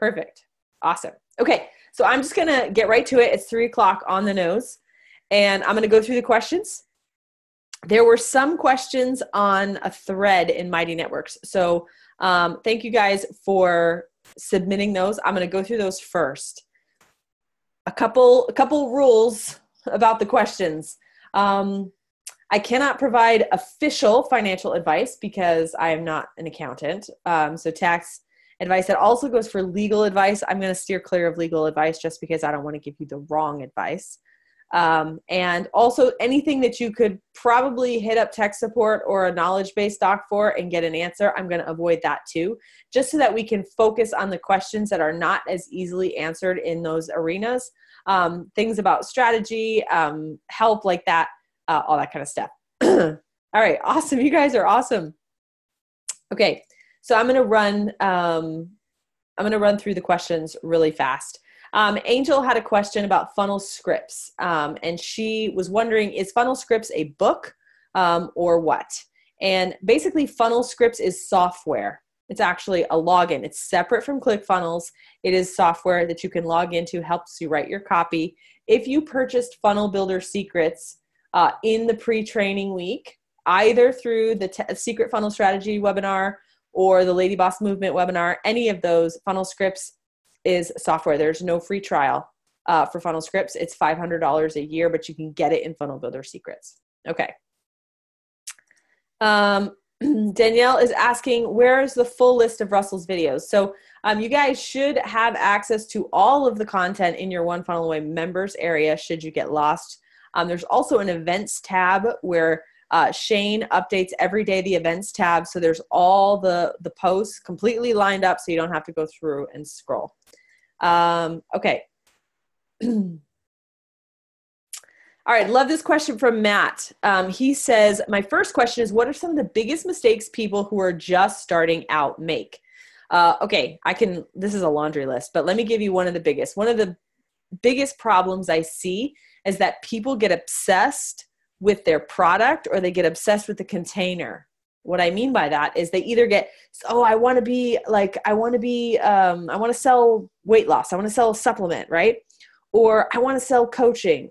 Perfect. Awesome. Okay. So I'm just going to get right to it. It's 3:00 on the nose, and I'm going to go through the questions. There were some questions on a thread in Mighty Networks. So thank you guys for submitting those. I'm going to go through those first. A couple rules about the questions. I cannot provide official financial advice because I am not an accountant. So tax advice, that also goes for legal advice. I'm going to steer clear of legal advice just because I don't want to give you the wrong advice. And also anything that you could probably hit up tech support or a knowledge-based doc for and get an answer, I'm going to avoid that too, just so that we can focus on the questions that are not as easily answered in those arenas. Things about strategy, help like that, all that kind of stuff. All right. Awesome. You guys are awesome. Okay. So I'm going to run through the questions really fast. Angel had a question about funnel scripts. And she was wondering, is funnel scripts a book, or what? And basically funnel scripts is software. It's actually a login. It's separate from ClickFunnels. It is software that you can log into, helps you write your copy. If you purchased Funnel Builder Secrets in the pre-training week, either through the Secret Funnel Strategy webinar or the Lady Boss Movement webinar, any of those, funnel scripts is software. There's no free trial for funnel scripts. It's $500 a year, but you can get it in Funnel Builder Secrets. Okay. Danielle is asking, where is the full list of Russell's videos? So you guys should have access to all of the content in your One Funnel Away members area should you get lost. There's also an events tab where Shane updates every day the events tab. So there's all the posts completely lined up so you don't have to go through and scroll. Okay. All right. Love this question from Matt. He says, my first question is, what are some of the biggest mistakes people who are just starting out make? Okay. This is a laundry list, but let me give you one of the biggest. One of the biggest problems I see is that people get obsessed with their product or they get obsessed with the container. What I mean by that is they either get, I want to sell weight loss. I want to sell a supplement, right? Or I want to sell coaching.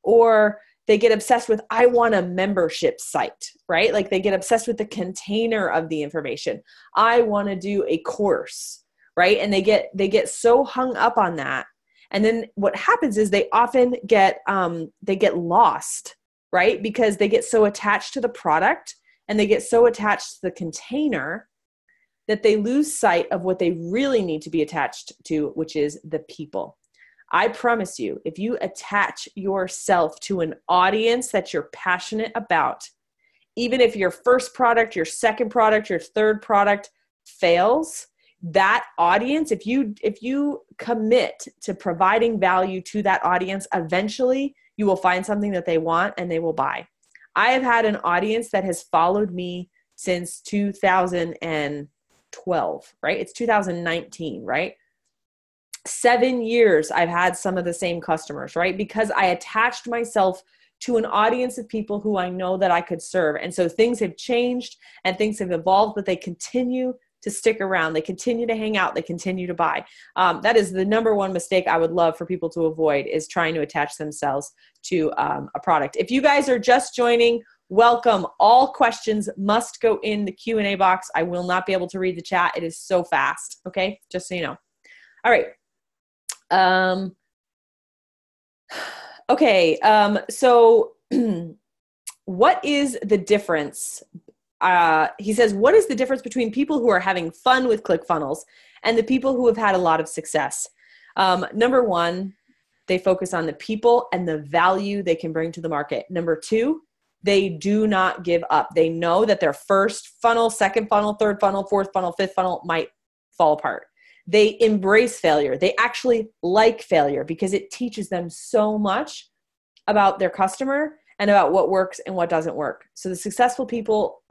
Or they get obsessed with, I want a membership site, right? Like they get obsessed with the container of the information. I want to do a course, right? And they get so hung up on that. And then what happens is they often get lost, right? Because they get so attached to the product and they get so attached to the container that they lose sight of what they really need to be attached to, which is the people. I promise you, if you attach yourself to an audience that you're passionate about, even if your first product, your second product, your third product fails, that audience, if you commit to providing value to that audience, eventually you will find something that they want and they will buy. I have had an audience that has followed me since 2012, right? It's 2019, right? 7 years I've had some of the same customers, right? Because I attached myself to an audience of people who I know that I could serve. And so things have changed and things have evolved, but they continue to stick around. They continue to hang out. They continue to buy. That is the number one mistake I would love for people to avoid, is trying to attach themselves to a product. If you guys are just joining, welcome. All questions must go in the Q&A box. I will not be able to read the chat. It is so fast. Okay. Just so you know. All right. Okay. So what is the difference? He says, what is the difference between people who are having fun with ClickFunnels and the people who have had a lot of success? Number one, they focus on the people and the value they can bring to the market. Number two, they do not give up. They know that their first funnel, second funnel, third funnel, fourth funnel, fifth funnel might fall apart. They embrace failure. They actually like failure because it teaches them so much about their customer and about what works and what doesn't work. So the successful people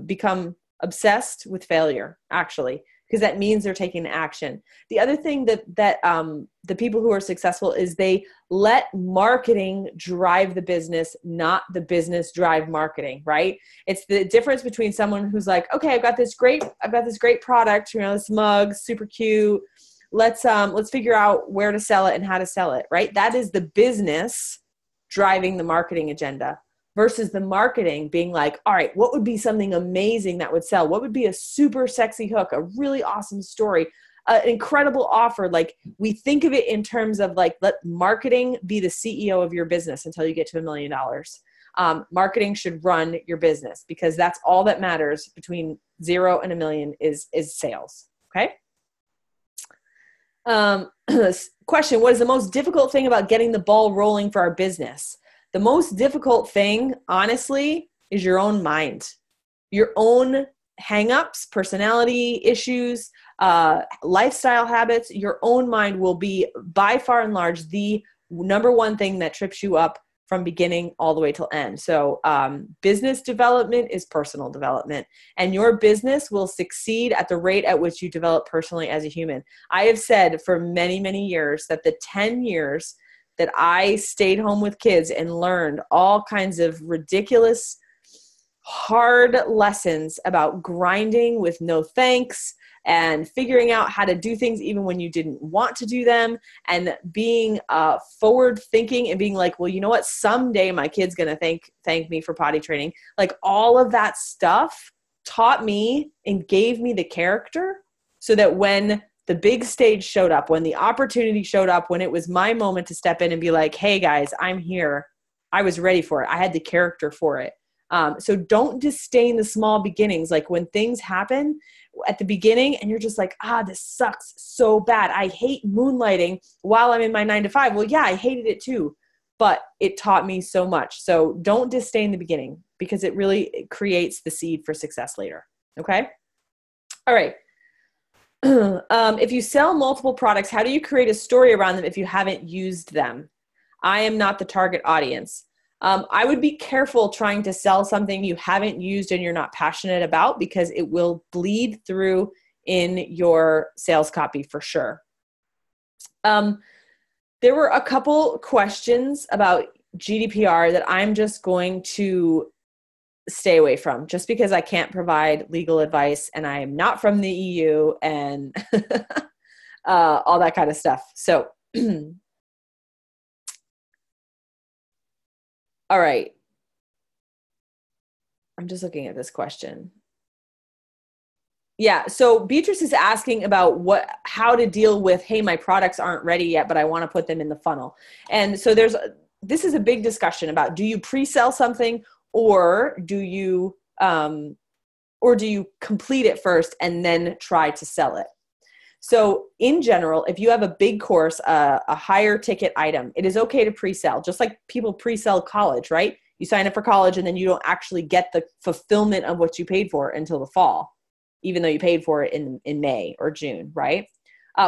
become obsessed with failure, actually, because that means they're taking action. The other thing that the people who are successful is they let marketing drive the business, not the business drive marketing, right? It's the difference between someone who's like, okay, I've got this great product, this mug, super cute. let's figure out where to sell it and how to sell it, right? That is the business driving the marketing agenda versus the marketing being like, all right, what would be something amazing that would sell? What would be a super sexy hook, a really awesome story, an incredible offer? Like, we think of it in terms of like, let marketing be the CEO of your business until you get to $1 million. Marketing should run your business because that's all that matters between 0 and $1 million is sales. Okay. Question: what is the most difficult thing about getting the ball rolling for our business? The most difficult thing, honestly, is your own mind, your own hangups, personality issues, lifestyle habits. Your own mind will be by far and large the number one thing that trips you up from beginning all the way till end. So business development is personal development, and your business will succeed at the rate at which you develop personally as a human. I have said for many, many years that the 10 years that I stayed home with kids and learned all kinds of ridiculous, hard lessons about grinding with no thanks and figuring out how to do things even when you didn't want to do them, and being forward thinking and being like, well, you know what? Someday my kid's going to thank me for potty training. Like, all of that stuff taught me and gave me the character so that when the big stage showed up, when the opportunity showed up, when it was my moment to step in and be like, hey guys, I'm here, I was ready for it. I had the character for it. So don't disdain the small beginnings. Like, when things happen at the beginning and you're just like, this sucks so bad, I hate moonlighting while I'm in my 9 to 5. Well, yeah, I hated it too, but it taught me so much. So don't disdain the beginning because it really creates the seed for success later. Okay. All right. If you sell multiple products, how do you create a story around them if you haven't used them? I am not the target audience. I would be careful trying to sell something you haven't used and you're not passionate about, because it will bleed through in your sales copy for sure. There were a couple questions about GDPR that I'm just going to stay away from, just because I can't provide legal advice and I am not from the EU and all that kind of stuff. So all right. I'm just looking at this question. Yeah. So Beatrice is asking about how to deal with, hey, my products aren't ready yet, but I want to put them in the funnel. And so this is a big discussion about, do you pre-sell something or do you complete it first and then try to sell it? So in general, if you have a big course, a higher ticket item, it is okay to pre-sell, just like people pre-sell college, right? You sign up for college and then you don't actually get the fulfillment of what you paid for until the fall, even though you paid for it in May or June, right?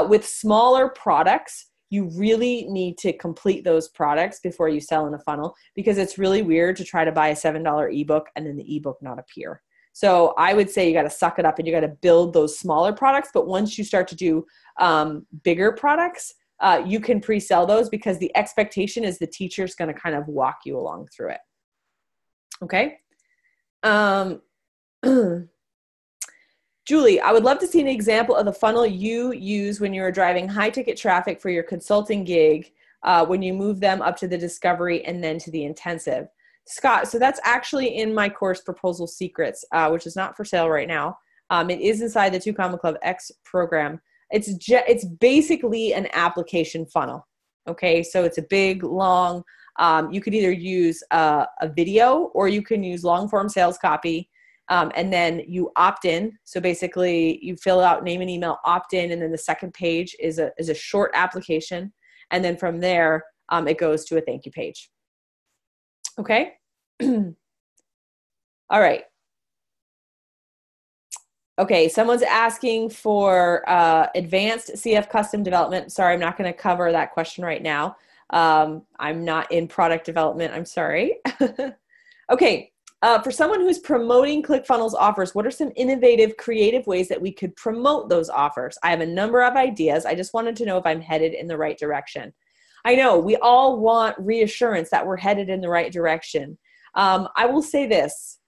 With smaller products, you really need to complete those products before you sell in a funnel, because it's really weird to try to buy a $7 ebook and then the ebook not appear. So I would say you got to suck it up and you got to build those smaller products. But once you start to do bigger products, you can pre-sell those, because the expectation is the teacher's going to kind of walk you along through it. Okay. Julie, I would love to see an example of the funnel you use when you are driving high ticket traffic for your consulting gig, when you move them up to the discovery and then to the intensive. Scott, so that's actually in my course Proposal Secrets, which is not for sale right now. It is inside the 2 Comma Club X program. It's basically an application funnel. Okay, so it's a big, long, you could either use a video or you can use long form sales copy, and then you opt in. So basically you fill out name and email, opt in, and then the second page is a short application. And then from there, it goes to a thank you page. Okay. All right. Okay. Someone's asking for advanced CF custom development. Sorry, I'm not going to cover that question right now. I'm not in product development. I'm sorry. Okay. For someone who's promoting ClickFunnels offers, what are some innovative, creative ways that we could promote those offers? I have a number of ideas. I just wanted to know if I'm headed in the right direction. I know we all want reassurance that we're headed in the right direction. I will say this.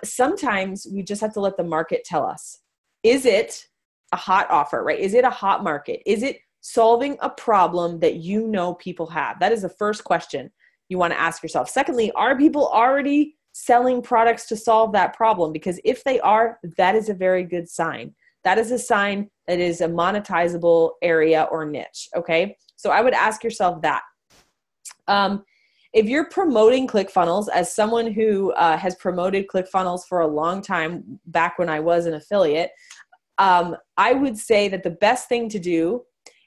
Sometimes we just have to let the market tell us. Is it a hot offer, right? Is it a hot market? Is it solving a problem that you know people have? That is the first question you want to ask yourself. Secondly, are people already selling products to solve that problem? Because if they are, that is a very good sign. That is a sign that is a monetizable area or niche, okay? So I would ask yourself that. If you're promoting ClickFunnels, as someone who has promoted ClickFunnels for a long time, back when I was an affiliate, I would say that the best thing to do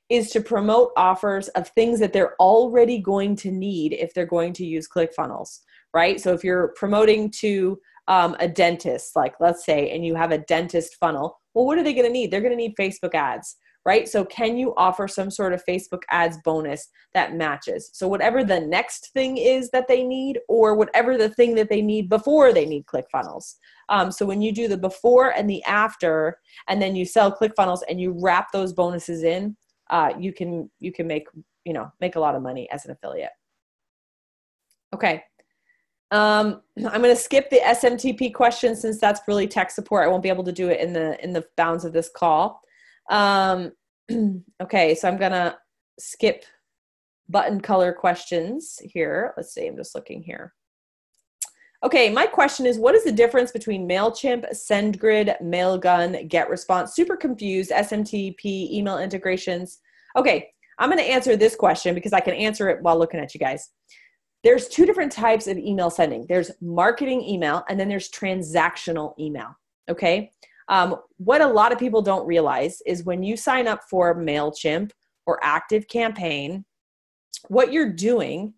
is to promote offers of things that they're already going to need if they're going to use ClickFunnels, right? So if you're promoting to a dentist, like let's say, and you have a dentist funnel, well, what are they going to need? They're going to need Facebook ads, right? So can you offer some sort of Facebook ads bonus that matches? So whatever the next thing is that they need, or whatever the thing that they need before they need ClickFunnels. So when you do the before and the after, and then you sell ClickFunnels and you wrap those bonuses in, you can make a lot of money as an affiliate. Okay. I'm going to skip the SMTP question since that's really tech support. I won't be able to do it in the bounds of this call. Okay, so I'm going to skip button color questions here. Let's see, I'm just looking here. Okay, my question is, what is the difference between MailChimp, SendGrid, Mailgun, GetResponse? Super confused, SMTP, email integrations. Okay, I'm going to answer this question because I can answer it while looking at you guys. There's two different types of email sending. There's marketing email, and then there's transactional email, okay? What a lot of people don't realize is when you sign up for MailChimp or ActiveCampaign, what you're doing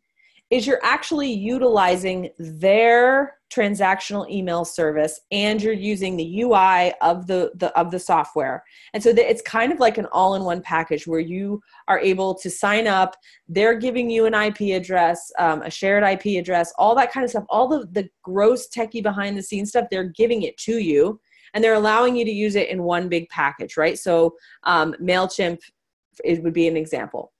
is you're actually utilizing their transactional email service, and you're using the UI of the software. And so it's kind of like an all-in-one package where you are able to sign up. They're giving you an IP address, a shared IP address, all that kind of stuff, all the gross techie behind the scenes stuff, they're giving it to you, and they're allowing you to use it in one big package, right? So MailChimp would be an example.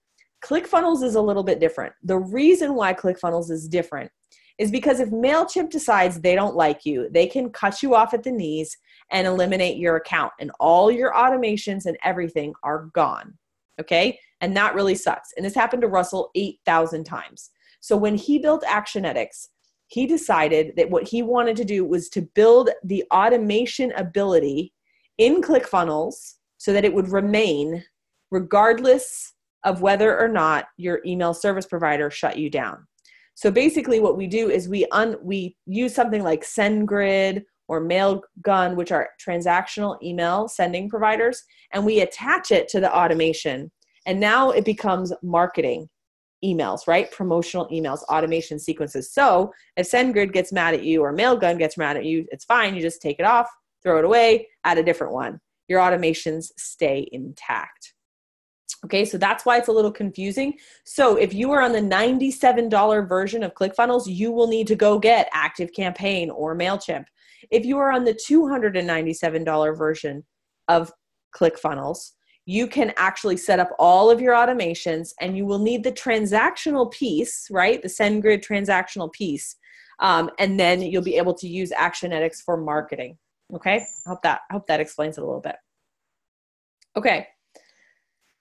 ClickFunnels is a little bit different. The reason why ClickFunnels is different is because if MailChimp decides they don't like you, they can cut you off at the knees and eliminate your account, and all your automations and everything are gone, okay? And that really sucks. And this happened to Russell 8,000 times. So when he built Actionetics, he decided that what he wanted to do was to build the automation ability in ClickFunnels so that it would remain regardless of whether or not your email service provider shut you down. So basically what we do is we use something like SendGrid or Mailgun, which are transactional email sending providers, and we attach it to the automation. And now it becomes marketing emails, right? Promotional emails, automation sequences. So if SendGrid gets mad at you or Mailgun gets mad at you, it's fine. You just take it off, throw it away, add a different one. Your automations stay intact. Okay, so that's why it's a little confusing. So if you are on the $97 version of ClickFunnels, you will need to go get ActiveCampaign or MailChimp. If you are on the $297 version of ClickFunnels, you can actually set up all of your automations, and you will need the transactional piece, right? The SendGrid transactional piece. And then you'll be able to use Actionetics for marketing. Okay, I hope that explains it a little bit. Okay.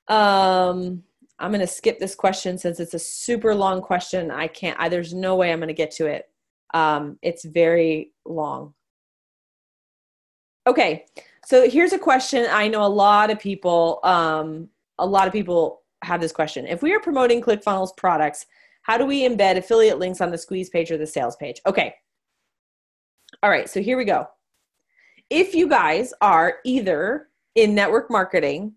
I'm going to skip this question since it's a super long question. There's no way I'm going to get to it. It's very long. Okay. So here's a question. I know a lot of people have this question. If we are promoting ClickFunnels products, how do we embed affiliate links on the squeeze page or the sales page? Okay. All right. So here we go. If you guys are either in network marketing,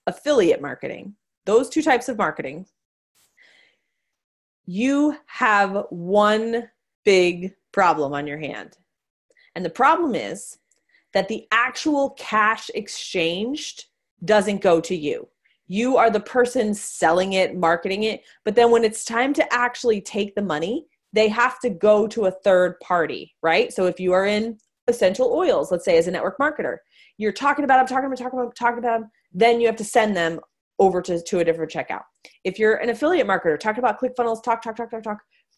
affiliate marketing, those two types of marketing, you have one big problem on your hand. And the problem is that the actual cash exchanged doesn't go to you. You are the person selling it, marketing it, but then when it's time to actually take the money, they have to go to a third party, right? So if you are in essential oils, let's say as a network marketer, you're talking about them, then you have to send them over to a different checkout. If you're an affiliate marketer, talking about ClickFunnels, talk,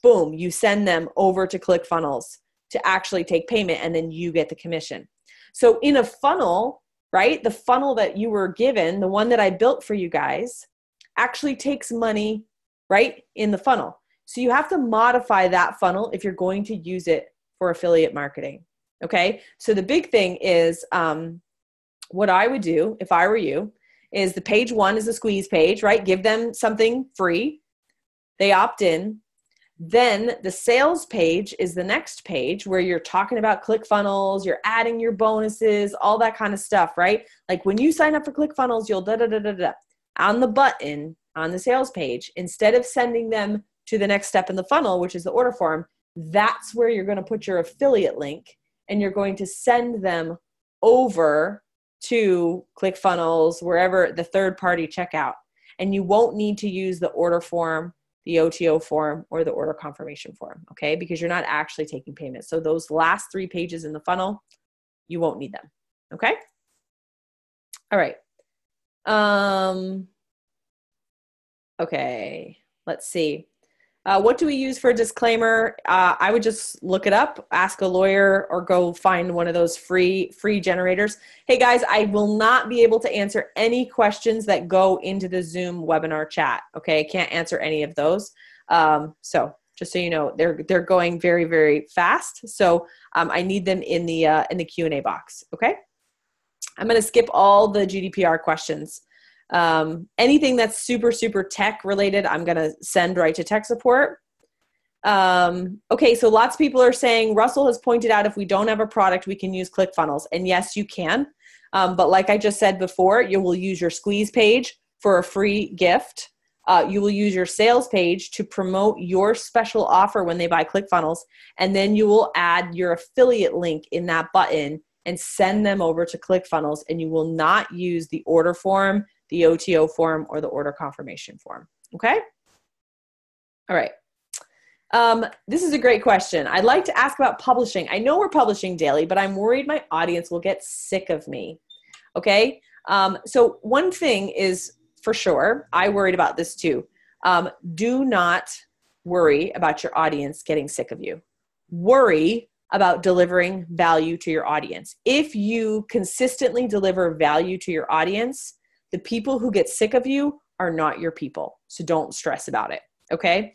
boom, you send them over to ClickFunnels to actually take payment, and then you get the commission. So in a funnel, right? The funnel that you were given, the one that I built for you guys, actually takes money right in the funnel. So you have to modify that funnel if you're going to use it for affiliate marketing. Okay. So the big thing is, what I would do if I were you is the page one is a squeeze page, right? Give them something free. They opt in. Then the sales page is the next page where you're talking about ClickFunnels, you're adding your bonuses, all that kind of stuff, right? Like when you sign up for ClickFunnels, you'll da-da-da-da-da. On the button, on the sales page, instead of sending them to the next step in the funnel, which is the order form, that's where you're going to put your affiliate link and you're going to send them over to ClickFunnels, wherever the third-party checkout. And you won't need to use the order form, the OTO form, or the order confirmation form, okay? Because you're not actually taking payments. So those last 3 pages in the funnel, you won't need them, okay? All right. Okay, let's see. What do we use for a disclaimer? I would just look it up, ask a lawyer, or go find one of those free generators. Hey guys, I will not be able to answer any questions that go into the Zoom webinar chat. Okay, I can't answer any of those. So just so you know, they're going very, very fast. So I need them in the Q&A box. Okay, I'm going to skip all the GDPR questions. Anything that's super, super tech related, I'm going to send right to tech support. Okay, so lots of people are saying, Russell has pointed out if we don't have a product, we can use ClickFunnels. And yes, you can. But like I just said before, you will use your squeeze page for a free gift. You will use your sales page to promote your special offer when they buy ClickFunnels. And then you will add your affiliate link in that button and send them over to ClickFunnels. And you will not use the order form, the OTO form, or the order confirmation form. Okay? All right. This is a great question. I'd like to ask about publishing. I know we're publishing daily, but I'm worried my audience will get sick of me. Okay? So one thing is for sure, I worried about this too. Do not worry about your audience getting sick of you. Worry about delivering value to your audience. If you consistently deliver value to your audience, the people who get sick of you are not your people. So don't stress about it. Okay.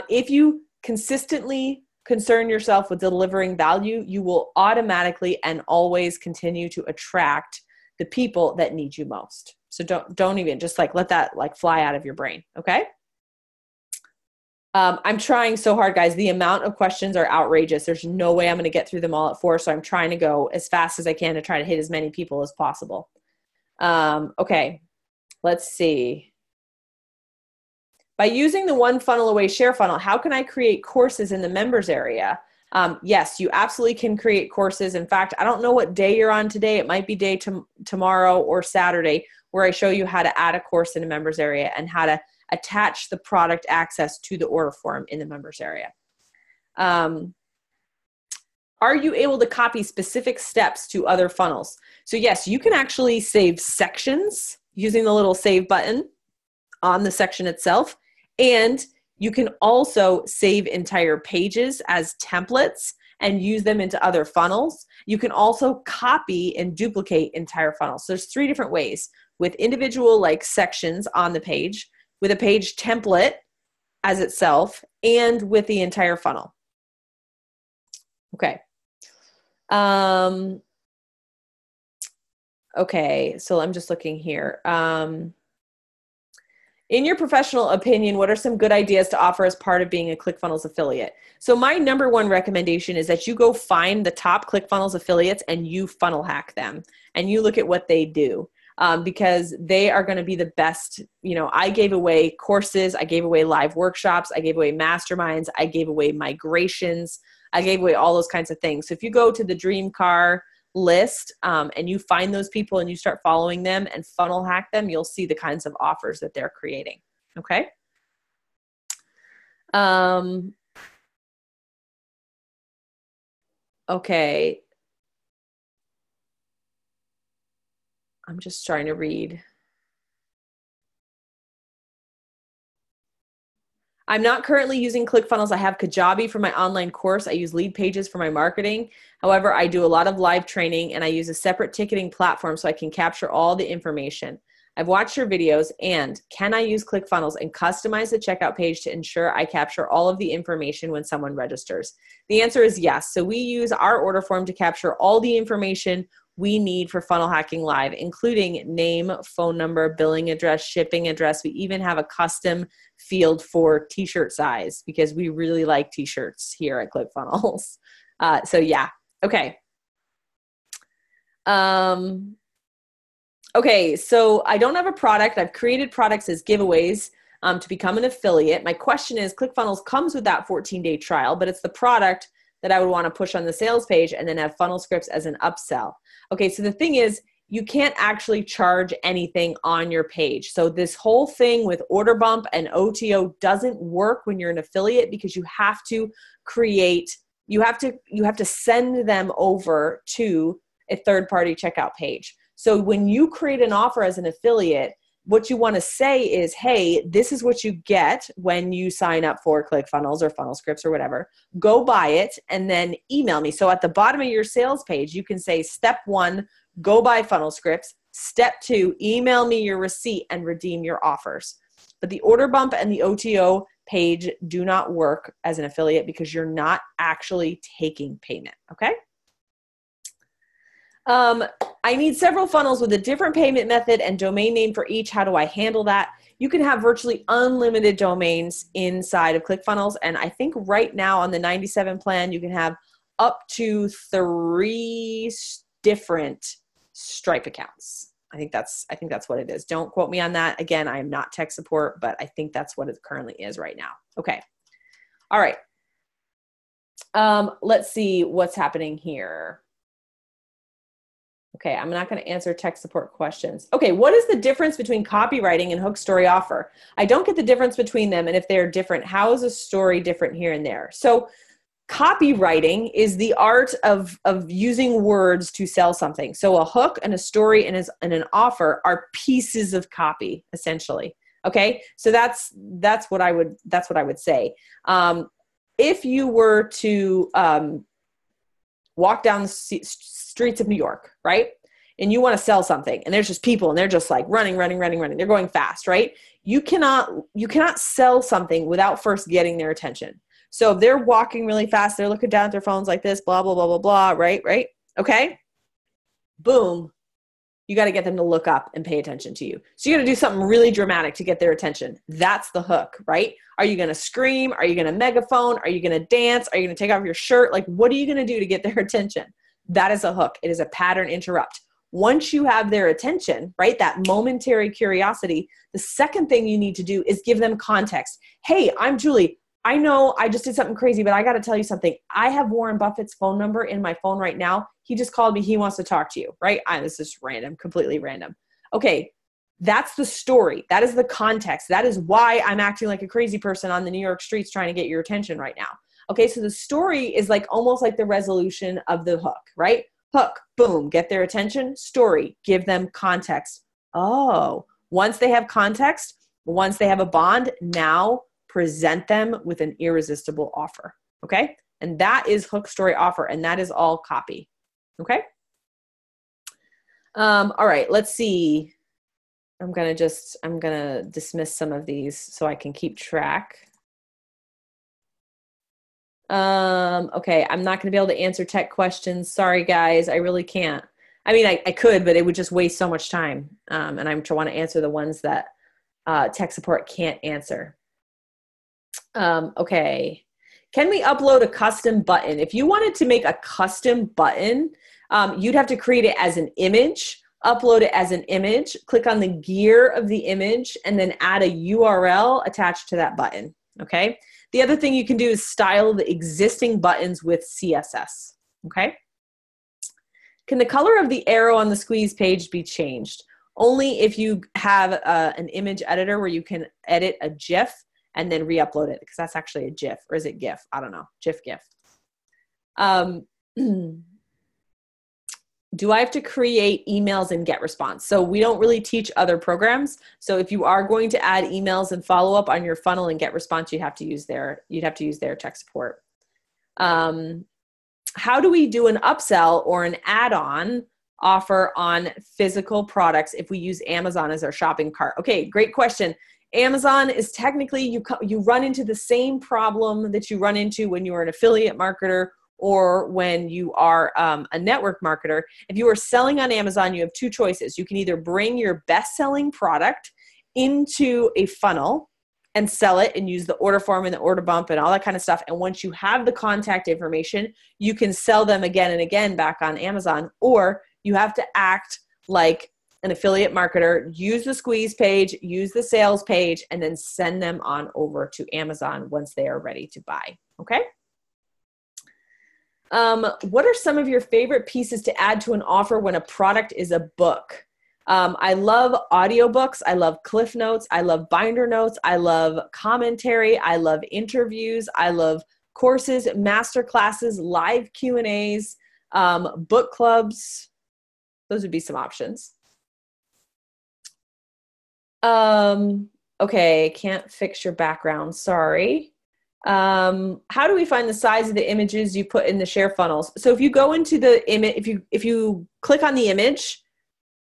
If you consistently concern yourself with delivering value, you will automatically and always continue to attract the people that need you most. So don't even just let that fly out of your brain. Okay. I'm trying so hard, guys. The amount of questions are outrageous. There's no way I'm going to get through them all at 4. So I'm trying to go as fast as I can to try to hit as many people as possible. Okay, let's see. By using the one funnel away share funnel, how can I create courses in the members area? Yes, you absolutely can create courses. In fact, I don't know what day you're on today. It might be tomorrow or Saturday, where I show you how to add a course in the members area and how to attach the product access to the order form in the members area. Are you able to copy specific steps to other funnels? So yes, you can actually save sections using the little save button on the section itself. And you can also save entire pages as templates and use them into other funnels. You can also copy and duplicate entire funnels. So there's 3 different ways: with individual sections on the page, with a page template as itself, and with the entire funnel. Okay. Okay, so I'm just looking here. In your professional opinion, what are some good ideas to offer as part of being a ClickFunnels affiliate? So my number 1 recommendation is that you go find the top ClickFunnels affiliates and you funnel hack them and you look at what they do. Because they are going to be the best. I gave away courses, I gave away live workshops, I gave away masterminds, I gave away migrations, I gave away all those kinds of things. So if you go to the Dream Car list and you find those people and you start following them and funnel hack them, you'll see the kinds of offers that they're creating. Okay. Okay. I'm just trying to read. I'm not currently using ClickFunnels. I have Kajabi for my online course. I use Lead Pages for my marketing. However, I do a lot of live training and I use a separate ticketing platform so I can capture all the information. I've watched your videos, and can I use ClickFunnels and customize the checkout page to ensure I capture all of the information when someone registers? The answer is yes. So we use our order form to capture all the information we need for Funnel Hacking Live, including name, phone number, billing address, shipping address. We even have a custom field for t-shirt size because we really like t-shirts here at ClickFunnels. So yeah, okay. Okay, so I don't have a product. I've created products as giveaways to become an affiliate. My question is, ClickFunnels comes with that 14-day trial, but it's the product that I would want to push on the sales page and then have funnel scripts as an upsell. Okay, so the thing is, you can't actually charge anything on your page. So this whole thing with order bump and OTO doesn't work when you're an affiliate because you have to create, you have to send them over to a third-party checkout page. So when you create an offer as an affiliate, what you want to say is, hey, this is what you get when you sign up for ClickFunnels or Funnel Scripts or whatever. Go buy it and then email me. So at the bottom of your sales page, you can say, step 1, go buy Funnel Scripts. Step 2, email me your receipt and redeem your offers. But the order bump and the OTO page do not work as an affiliate because you're not actually taking payment, okay? I need several funnels with a different payment method and domain name for each. How do I handle that? You can have virtually unlimited domains inside of ClickFunnels. And I think right now on the 97 plan, you can have up to 3 different Stripe accounts. I think that's what it is. Don't quote me on that. Again, I am not tech support, but I think that's what it currently is right now. Okay. All right. Let's see what's happening here. Okay, I'm not going to answer tech support questions. Okay, what is the difference between copywriting and hook story offer? I don't get the difference between them, and if they're different, how is a story different here and there? So copywriting is the art of using words to sell something. So a hook and a story and an offer are pieces of copy, essentially. Okay, so that's what I would say. If you were to walk down the streets of New York, right? And you want to sell something and there's just people and they're just like running. They're going fast, right? You cannot sell something without first getting their attention. So if they're walking really fast, they're looking down at their phones like this, blah, blah, blah, blah, blah, right? Okay. Boom. You got to get them to look up and pay attention to you. So you got to do something really dramatic to get their attention. That's the hook, right? Are you going to scream? Are you going to megaphone? Are you going to dance? Are you going to take off your shirt? Like, what are you going to do to get their attention? That is a hook. It is a pattern interrupt. Once you have their attention, right, that momentary curiosity, the second thing you need to do is give them context. Hey, I'm Julie. I know I just did something crazy, but I got to tell you something. I have Warren Buffett's phone number in my phone right now. He just called me. He wants to talk to you, right? This is random, completely random. Okay, that's the story. That is the context. That is why I'm acting like a crazy person on the New York streets trying to get your attention right now. Okay, so the story is like almost like the resolution of the hook, right? Hook, boom, get their attention. Story, give them context. Oh, once they have context, once they have a bond, now present them with an irresistible offer, okay? And that is hook, story, offer, and that is all copy, okay? All right, let's see. I'm gonna dismiss some of these so I can keep track. Okay, I'm not gonna be able to answer tech questions. Sorry, guys, I really can't. I mean, I could, but it would just waste so much time. And I'm trying to answer the ones that tech support can't answer. Okay. Can we upload a custom button? If you wanted to make a custom button, you'd have to create it as an image, upload it as an image, click on the gear of the image, and then add a URL attached to that button, okay? The other thing you can do is style the existing buttons with CSS, okay? Can the color of the arrow on the squeeze page be changed? Only if you have an image editor where you can edit a GIF and then re-upload it, because that's actually a GIF, or is it GIF? I don't know, GIF. do I have to create emails and get response? So we don't really teach other programs. So if you are going to add emails and follow up on your funnel and get response, you'd have to use their tech support. How do we do an upsell or an add-on offer on physical products if we use Amazon as our shopping cart? Okay, great question. Amazon is technically, you run into the same problem that you run into when you are an affiliate marketer or when you are a network marketer. If you are selling on Amazon, you have two choices. You can either bring your best-selling product into a funnel and sell it and use the order form and the order bump and all that kind of stuff. And once you have the contact information, you can sell them again and again back on Amazon. Or you have to act like an affiliate marketer, use the squeeze page, use the sales page, and then send them on over to Amazon once they are ready to buy. Okay? What are some of your favorite pieces to add to an offer when a product is a book? I love audiobooks. I love Cliff Notes. I love binder notes. I love commentary. I love interviews. I love courses, master classes, live Q&As, book clubs. Those would be some options. Okay, can't fix your background. Sorry. How do we find the size of the images you put in the share funnels? So if you go into the image, if you click on the image,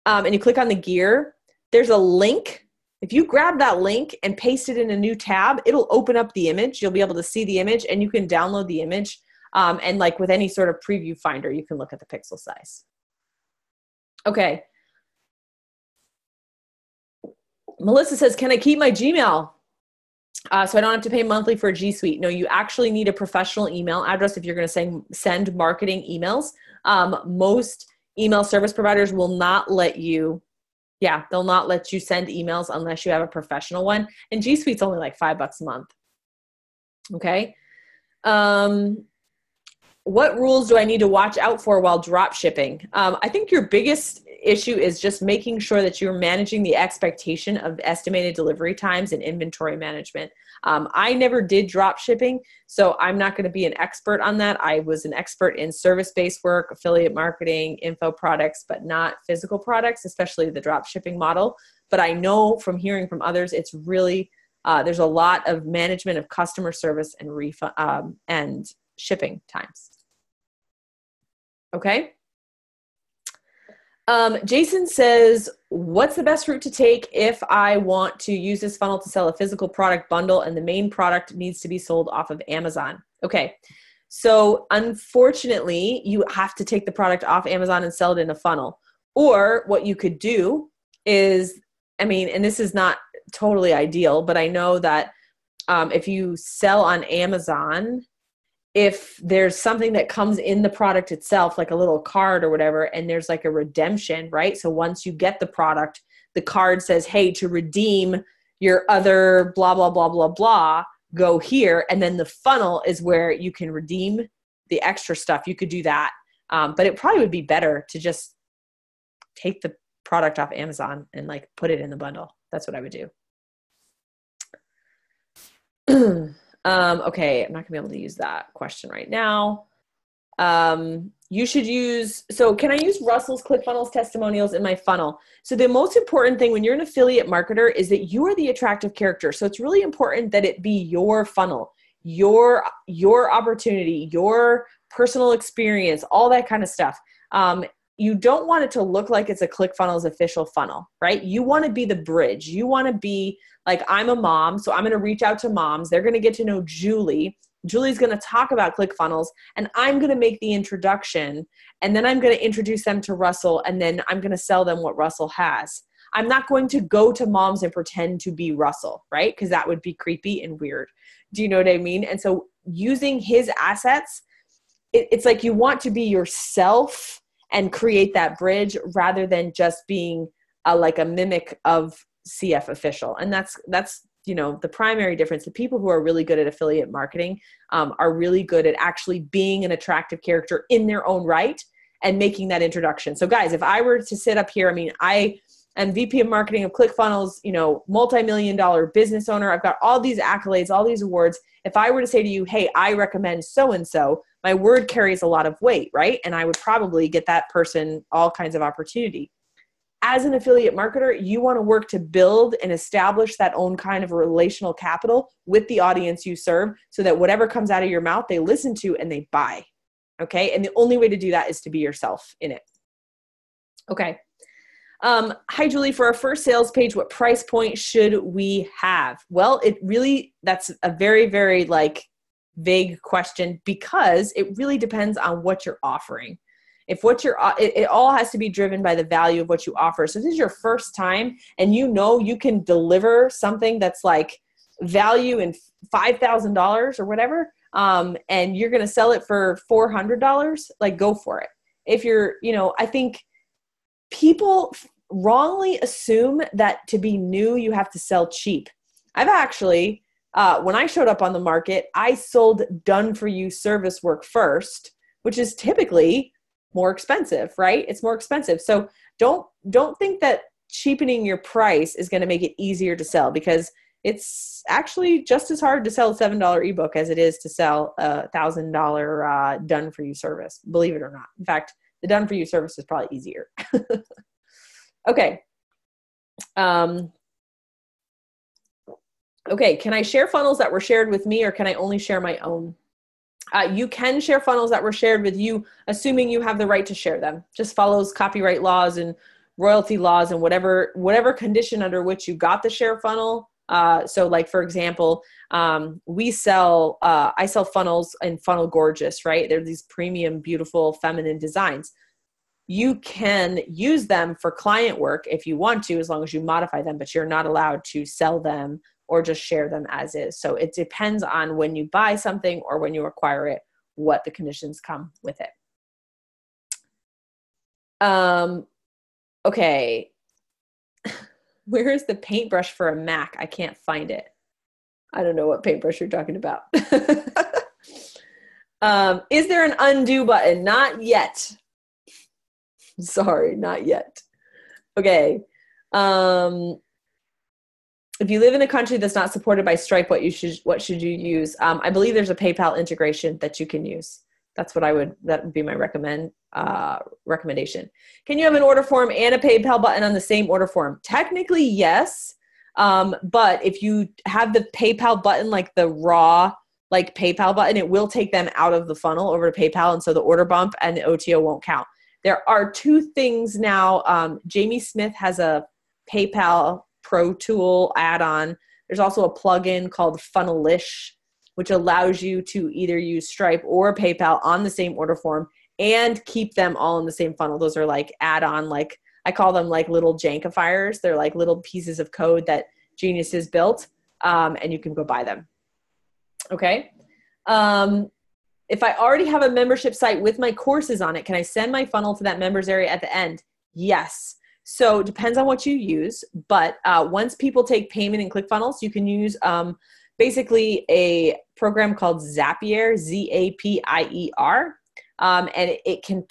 and you click on the gear, there's a link. If you grab that link and paste it in a new tab, it'll open up the image. You'll be able to see the image and you can download the image. And like with any sort of preview finder, you can look at the pixel size. Okay. Melissa says, can I keep my Gmail? So I don't have to pay monthly for a G Suite. No, you actually need a professional email address if you're going to send marketing emails. Most email service providers will not let you, they'll not let you send emails unless you have a professional one. And G Suite's only like $5 a month. Okay. What rules do I need to watch out for while drop shipping? I think your biggest issue is just making sure that you're managing the expectation of estimated delivery times and inventory management. I never did drop shipping, so I'm not going to be an expert on that. I was an expert in service-based work, affiliate marketing, info products, but not physical products, especially the drop shipping model. But I know from hearing from others, it's really, there's a lot of management of customer service and refund and shipping times. Okay. Jason says, what's the best route to take if I want to use this funnel to sell a physical product bundle and the main product needs to be sold off of Amazon? Okay. So unfortunately, you have to take the product off Amazon and sell it in a funnel. Or what you could do is, and this is not totally ideal, but I know that if you sell on Amazon, if there's something that comes in the product itself, like a little card or whatever, and there's like a redemption, right? So once you get the product, the card says, hey, to redeem your other blah, blah, blah, blah, blah, go here. And then the funnel is where you can redeem the extra stuff. You could do that. But it probably would be better to just take the product off Amazon and like put it in the bundle. That's what I would do. Okay, I'm not gonna be able to use that question right now. You should use, so can I use Russell's ClickFunnels testimonials in my funnel? So the most important thing when you're an affiliate marketer is that you are the attractive character. So it's really important that it be your funnel, your opportunity, your personal experience, all that kind of stuff. You don't want it to look like it's a ClickFunnels official funnel, right? You want to be the bridge. You want to be like, I'm a mom, so I'm going to reach out to moms. They're going to get to know Julie. Julie's going to talk about ClickFunnels, and I'm going to make the introduction, and then I'm going to introduce them to Russell, and then I'm going to sell them what Russell has. I'm not going to go to moms and pretend to be Russell, right? Because that would be creepy and weird. Do you know what I mean? And so using his assets, it's like you want to be yourself and create that bridge rather than just being like a mimic of CF official. And that's the primary difference. The people who are really good at affiliate marketing are really good at actually being an attractive character in their own right and making that introduction. So guys, if I were to sit up here, I I'm VP of marketing of ClickFunnels, you know, multi-million-dollar business owner. I've got all these accolades, all these awards. If I were to say to you, hey, I recommend so-and-so, my word carries a lot of weight, right? And I would probably get that person all kinds of opportunity. As an affiliate marketer, you want to work to build and establish that own kind of relational capital with the audience you serve so that whatever comes out of your mouth, they listen to and they buy. Okay. And the only way to do that is to be yourself in it. Okay. Hi, Julie. For our first sales page, what price point should we have? Well, that's a very, very vague question because it really depends on what you're offering. If it all has to be driven by the value of what you offer. So if this is your first time and you know you can deliver something that's like value in $5,000 or whatever, and you're going to sell it for $400, like go for it. If you're, I think people wrongly assume that to be new, you have to sell cheap. I've actually, when I showed up on the market, I sold done for you service work first, which is typically more expensive, right? It's more expensive. So don't think that cheapening your price is going to make it easier to sell, because it's actually just as hard to sell a $7 ebook as it is to sell a $1,000 done for you service, believe it or not. In fact, the done for you service is probably easier. Okay. Okay. Can I share funnels that were shared with me, or can I only share my own? You can share funnels that were shared with you, assuming you have the right to share them. Just follows copyright laws and royalty laws and whatever condition under which you got the share funnel. So like, for example, I sell funnels in Funnel Gorgeous, right? They're these premium, beautiful, feminine designs. You can use them for client work if you want to, as long as you modify them, but you're not allowed to sell them or just share them as is. So it depends on when you buy something or when you acquire it, what the conditions come with it. Okay. Where is the paintbrush for a Mac? I can't find it. I don't know what paintbrush you're talking about. Is there an undo button? Not yet. Sorry, not yet. Okay. If you live in a country that's not supported by Stripe, what should you use? I believe there's a PayPal integration that you can use. That would be my recommendation. Can you have an order form and a PayPal button on the same order form? Technically, yes. But if you have the PayPal button, like the raw, like PayPal button, it will take them out of the funnel over to PayPal. And so the order bump and the OTO won't count. There are two things now. Jamie Smith has a PayPal Pro Tool add-on. There's also a plugin called Funnelish, which allows you to either use Stripe or PayPal on the same order form and keep them all in the same funnel. Those are like add-on, like I call them like little jankifiers. They're like little pieces of code that geniuses built, and you can go buy them. Okay. If I already have a membership site with my courses on it, can I send my funnel to that members area at the end? Yes. So it depends on what you use. But once people take payment in ClickFunnels, you can use basically a program called Zapier, Zapier. And it can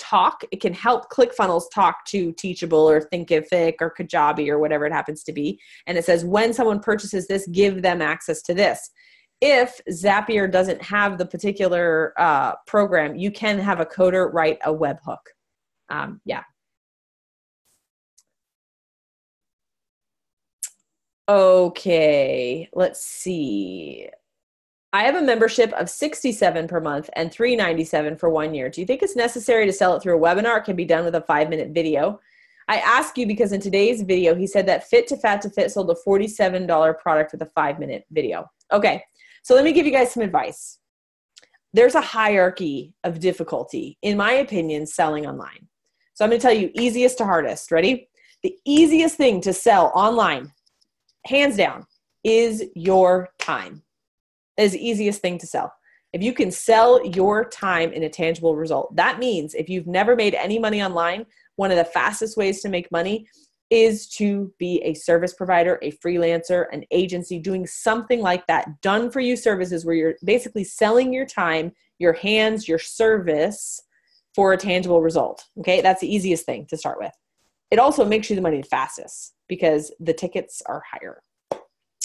help ClickFunnels talk to Teachable or Thinkific or Kajabi or whatever it happens to be. And it says, when someone purchases this, give them access to this. If Zapier doesn't have the particular program, you can have a coder write a webhook. Yeah. Okay, let's see. I have a membership of $67 per month and $397 for 1 year. Do you think it's necessary to sell it through a webinar? It can be done with a 5-minute video. I ask you because in today's video, he said that Fit to Fat to Fit sold a $47 product with a 5-minute video. Okay, so let me give you guys some advice. There's a hierarchy of difficulty, in my opinion, selling online. So I'm going to tell you easiest to hardest. Ready? The easiest thing to sell online, hands down, is your time. That is the easiest thing to sell. If you can sell your time in a tangible result, that means if you've never made any money online, one of the fastest ways to make money is to be a service provider, a freelancer, an agency, doing something like that. Done for you services where you're basically selling your time, your hands, your service for a tangible result. Okay, that's the easiest thing to start with. it also makes you the money the fastest because the tickets are higher.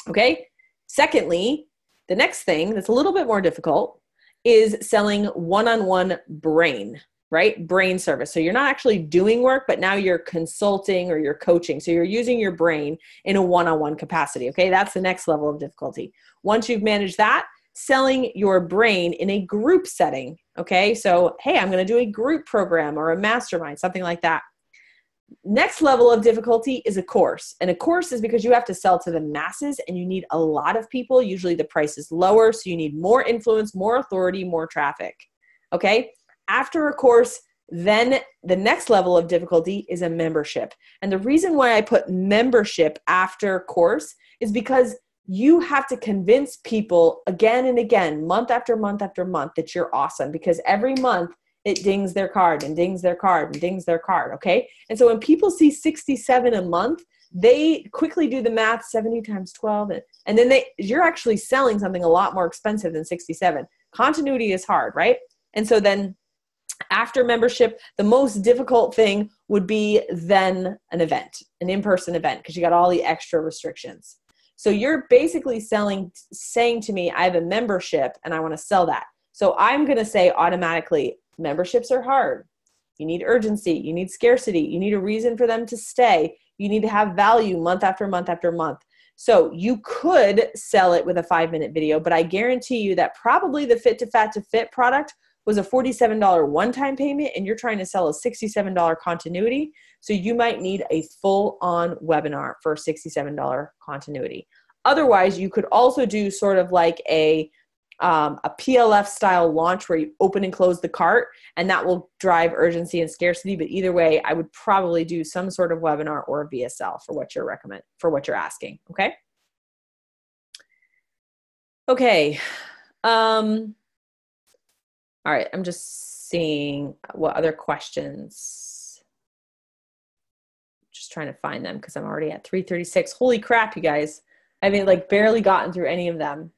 Okay. Secondly, the next thing that's a little bit more difficult is selling one-on-one brain, right? Brain service. So you're not actually doing work, but now you're consulting or you're coaching. So you're using your brain in a one-on-one capacity. Okay. That's the next level of difficulty. Once you've managed that, selling your brain in a group setting. Okay. So, hey, I'm going to do a group program or a mastermind, something like that. Next level of difficulty is a course. And a course is because you have to sell to the masses and you need a lot of people. Usually the price is lower. So you need more influence, more authority, more traffic. Okay. After a course, then the next level of difficulty is a membership. And the reason why I put membership after course is because you have to convince people again and again, month after month after month, that you're awesome, because every month it dings their card and dings their card and dings their card. Okay. And so when people see 67 a month, they quickly do the math, 70 times 12. And then you're actually selling something a lot more expensive than 67. Continuity is hard, right? And so then after membership, the most difficult thing would be then an event, an in-person event, because you got all the extra restrictions. So you're basically saying to me, I have a membership and I want to sell that. So I'm going to say automatically, memberships are hard. You need urgency. You need scarcity. You need a reason for them to stay. You need to have value month after month after month. So you could sell it with a 5-minute video, but I guarantee you that probably the Fit to Fat to Fit product was a $47 one-time payment and you're trying to sell a $67 continuity. So you might need a full-on webinar for $67 continuity. Otherwise, you could also do sort of like a PLF style launch where you open and close the cart, and that will drive urgency and scarcity. But either way, I would probably do some sort of webinar or a VSL for what you're asking. Okay. Okay. All right, I'm just seeing what other questions. Just trying to find them because I'm already at 3:36. Holy crap, you guys. I haven't like barely gotten through any of them.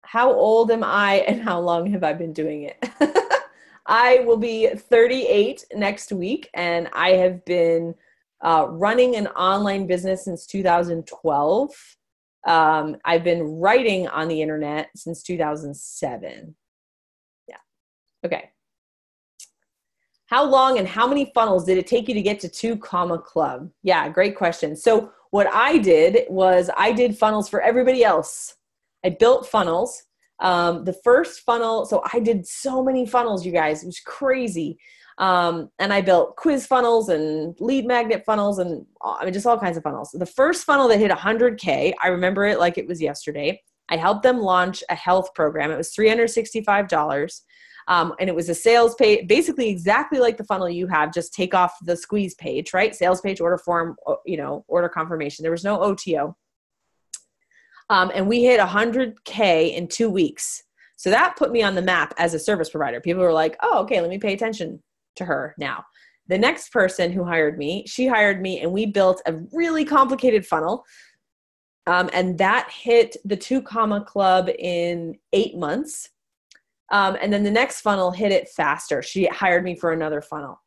How old am I and how long have I been doing it? I will be 38 next week, and I have been running an online business since 2012. I've been writing on the internet since 2007. Yeah. Okay. How long and how many funnels did it take you to get to 2 comma club? Yeah, great question. So what I did was I did funnels for everybody else. I built funnels. The first funnel, so I did so many funnels, you guys. It was crazy. And I built quiz funnels and lead magnet funnels and just all kinds of funnels. The first funnel that hit 100K, I remember it like it was yesterday. I helped them launch a health program. It was $365. And it was a sales page, basically exactly like the funnel you have, just take off the squeeze page, right? Sales page, order form, order confirmation. There was no OTO. And we hit 100K in 2 weeks. So that put me on the map as a service provider. People were like, oh, okay, let me pay attention to her now. The next person who hired me, she hired me and we built a really complicated funnel. And that hit the 2 comma club in 8 months. And then the next funnel hit it faster. She hired me for another funnel.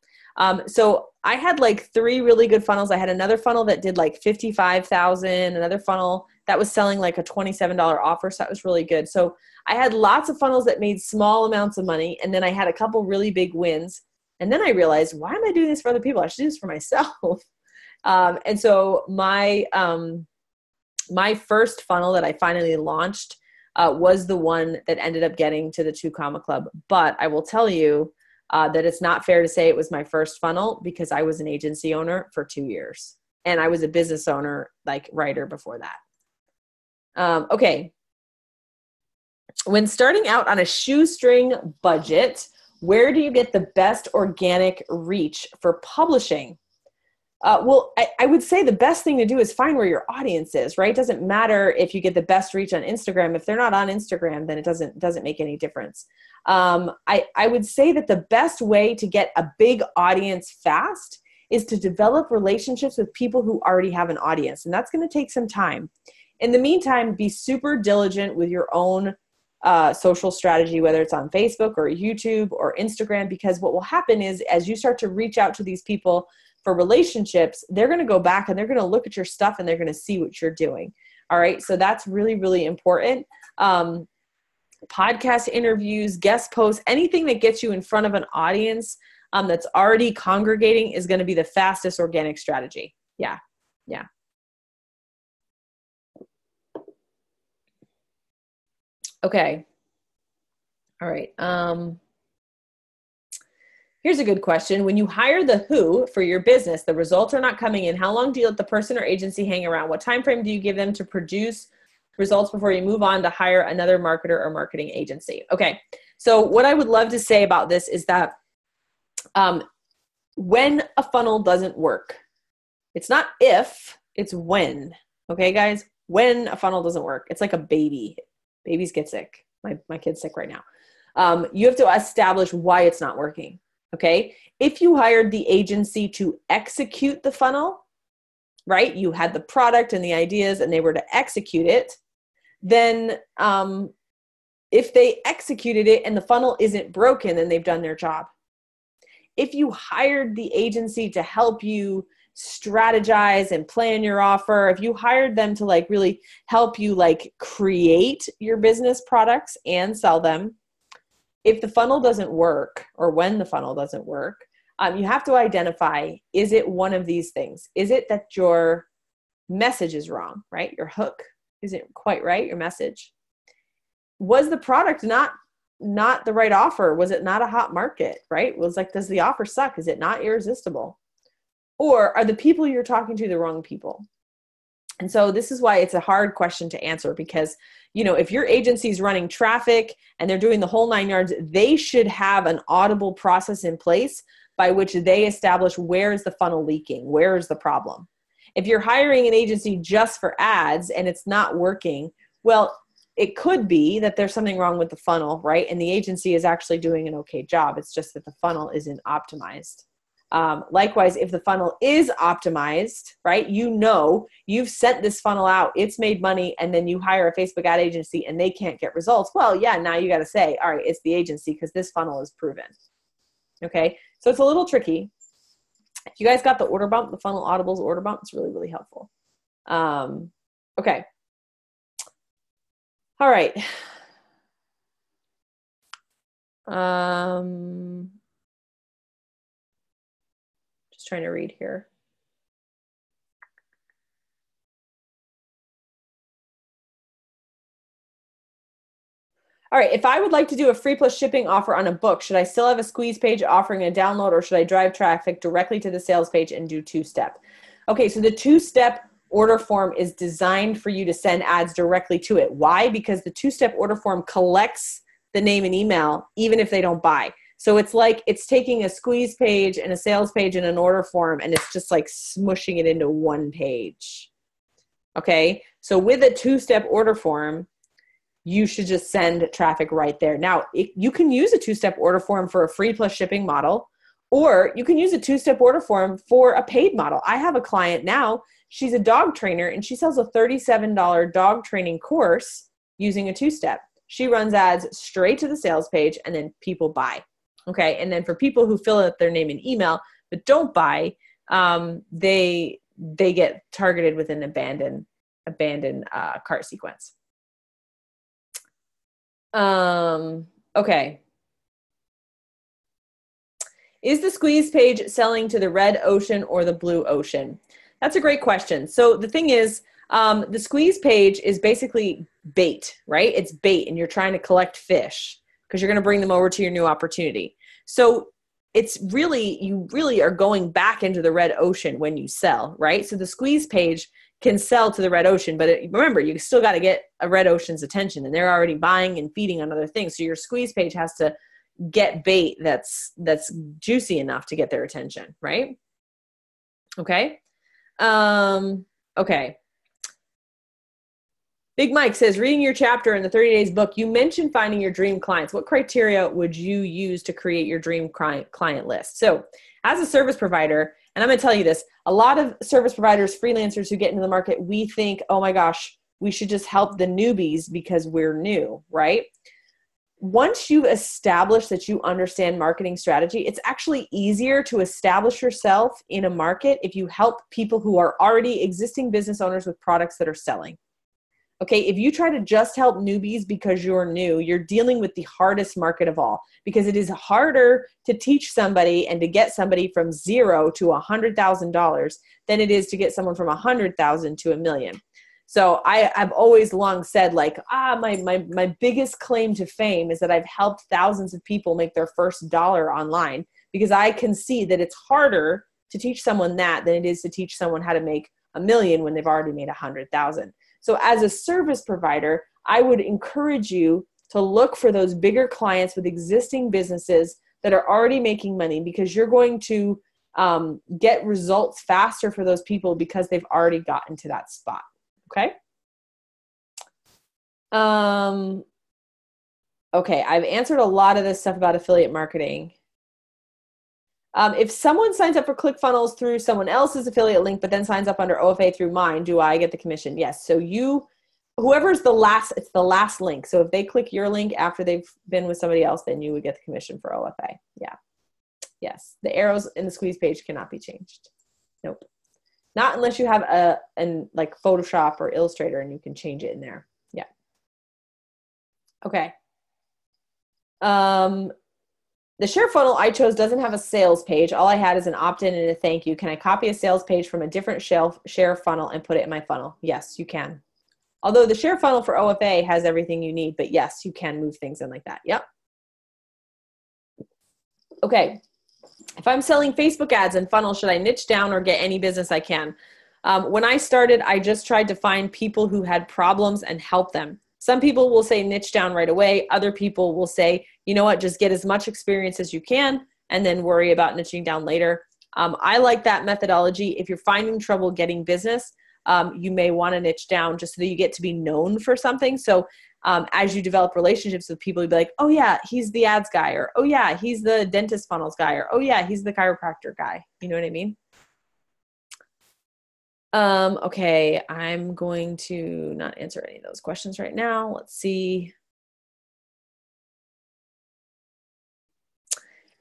So I had like 3 really good funnels. I had another funnel that did like 55,000, another funnel that was selling like a $27 offer. So that was really good. So I had lots of funnels that made small amounts of money. And then I had a couple really big wins. And then I realized, why am I doing this for other people? I should do this for myself. And so my first funnel that I finally launched was the one that ended up getting to the 2 comma club. But I will tell you that it's not fair to say it was my first funnel because I was an agency owner for 2 years. And I was a business owner, like writer before that. Okay. When starting out on a shoestring budget, where do you get the best organic reach for publishing? Well, I would say the best thing to do is find where your audience is, right? It doesn't matter if you get the best reach on Instagram. If they're not on Instagram, then it doesn't make any difference. I would say that the best way to get a big audience fast is to develop relationships with people who already have an audience. And that's going to take some time. In the meantime, be super diligent with your own social strategy, whether it's on Facebook or YouTube or Instagram, because what will happen is as you start to reach out to these people for relationships, they're going to go back and they're going to look at your stuff and they're going to see what you're doing. All right. So that's really, really important. Podcast interviews, guest posts, anything that gets you in front of an audience that's already congregating is going to be the fastest organic strategy. Yeah. Yeah. Okay. All right. Here's a good question. When you hire the who for your business, the results are not coming in. How long do you let the person or agency hang around? What time frame do you give them to produce results before you move on to hire another marketer or marketing agency? Okay. So what I would love to say about this is that when a funnel doesn't work, it's not if, it's when. Okay, guys? When a funnel doesn't work, it's like a baby. Babies get sick. My kid's sick right now. You have to establish why it's not working. Okay. If you hired the agency to execute the funnel, right? You had the product and the ideas and they were to execute it. Then if they executed it and the funnel isn't broken, then they've done their job. If you hired the agency to help you strategize and plan your offer, if you hired them to like really help you like create your business products and sell them, if the funnel doesn't work or when the funnel doesn't work, you have to identify, is it one of these things? Is it that your message is wrong, right? Your hook isn't quite right, your message. Was the product not the right offer? Was it not a hot market, right? Was like, does the offer suck? Is it not irresistible? Or are the people you're talking to the wrong people? And so this is why it's a hard question to answer because, you know, if your agency is running traffic and they're doing the whole 9 yards, they should have an audible process in place by which they establish where is the funnel leaking? Where is the problem? If you're hiring an agency just for ads and it's not working, well, it could be that there's something wrong with the funnel, right? And the agency is actually doing an okay job. It's just that the funnel isn't optimized. Likewise, if the funnel is optimized, right, you know, you've sent this funnel out, it's made money, and then you hire a Facebook ad agency and they can't get results. Well, yeah, now you got to say, all right, it's the agency because this funnel is proven. Okay. So it's a little tricky. If you guys got the order bump, the funnel audibles order bump, it's really, really helpful. Okay. All right. Just trying to read here. All right. If I would like to do a free plus shipping offer on a book, should I still have a squeeze page offering a download, or should I drive traffic directly to the sales page and do two-step? Okay. So the two-step order form is designed for you to send ads directly to it. Why? Because the two-step order form collects the name and email, even if they don't buy. So it's like it's taking a squeeze page and a sales page and an order form, and it's just like smushing it into one page. Okay. So with a two-step order form, you should just send traffic right there. Now, you can use a two-step order form for a free plus shipping model, or you can use a two-step order form for a paid model. I have a client now, she's a dog trainer, and she sells a $37 dog training course using a two-step. She runs ads straight to the sales page, and then people buy. Okay, and then for people who fill out their name and email but don't buy, they get targeted with an abandoned cart sequence. Okay. Is the squeeze page selling to the red ocean or the blue ocean? That's a great question. So the thing is, the squeeze page is basically bait, right? It's bait, and you're trying to collect fish because you're going to bring them over to your new opportunity. So it's really, you really are going back into the red ocean when you sell, right? So the squeeze page can sell to the red ocean, but remember, you still got to get a red ocean's attention, and they're already buying and feeding on other things. So your squeeze page has to get bait that's juicy enough to get their attention, right? Okay. Okay. Big Mike says, reading your chapter in the 30 Days book, you mentioned finding your dream clients. What criteria would you use to create your dream client list? So as a service provider, and I'm going to tell you this, a lot of service providers, freelancers who get into the market, we think, oh my gosh, we should just help the newbies because we're new, right? Once you've established that you understand marketing strategy, it's actually easier to establish yourself in a market if you help people who are already existing business owners with products that are selling. Okay, if you try to just help newbies because you're new, you're dealing with the hardest market of all, because it is harder to teach somebody and to get somebody from $0 to $100,000 than it is to get someone from 100,000 to $1 million. So I've always long said, like, my biggest claim to fame is that I've helped thousands of people make their first dollar online, because I can see that it's harder to teach someone that than it is to teach someone how to make $1 million when they've already made 100,000. So as a service provider, I would encourage you to look for those bigger clients with existing businesses that are already making money, because you're going to get results faster for those people because they've already gotten to that spot. Okay. Okay. I've answered a lot of this stuff about affiliate marketing. If someone signs up for ClickFunnels through someone else's affiliate link, but then signs up under OFA through mine, do I get the commission? Yes. So whoever's it's the last link. So if they click your link after they've been with somebody else, then you would get the commission for OFA. Yeah. Yes. The arrows in the squeeze page cannot be changed. Nope. Not unless you have like Photoshop or Illustrator and you can change it in there. Yeah. Okay. The share funnel I chose doesn't have a sales page. All I had is an opt-in and a thank you. Can I copy a sales page from a different share funnel and put it in my funnel? Yes, you can. Although the share funnel for OFA has everything you need, but yes, you can move things in like that. Yep. Okay. If I'm selling Facebook ads and funnels, should I niche down or get any business I can? When I started, I just tried to find people who had problems and help them. Some people will say niche down right away. Other people will say, you know what, just get as much experience as you can and then worry about niching down later. I like that methodology. If you're finding trouble getting business, you may want to niche down just so that you get to be known for something. So as you develop relationships with people, you'll be like, oh yeah, he's the ads guy, or oh yeah, he's the dentist funnels guy, or oh yeah, he's the chiropractor guy. You know what I mean? Okay, I'm going to not answer any of those questions right now. Let's see.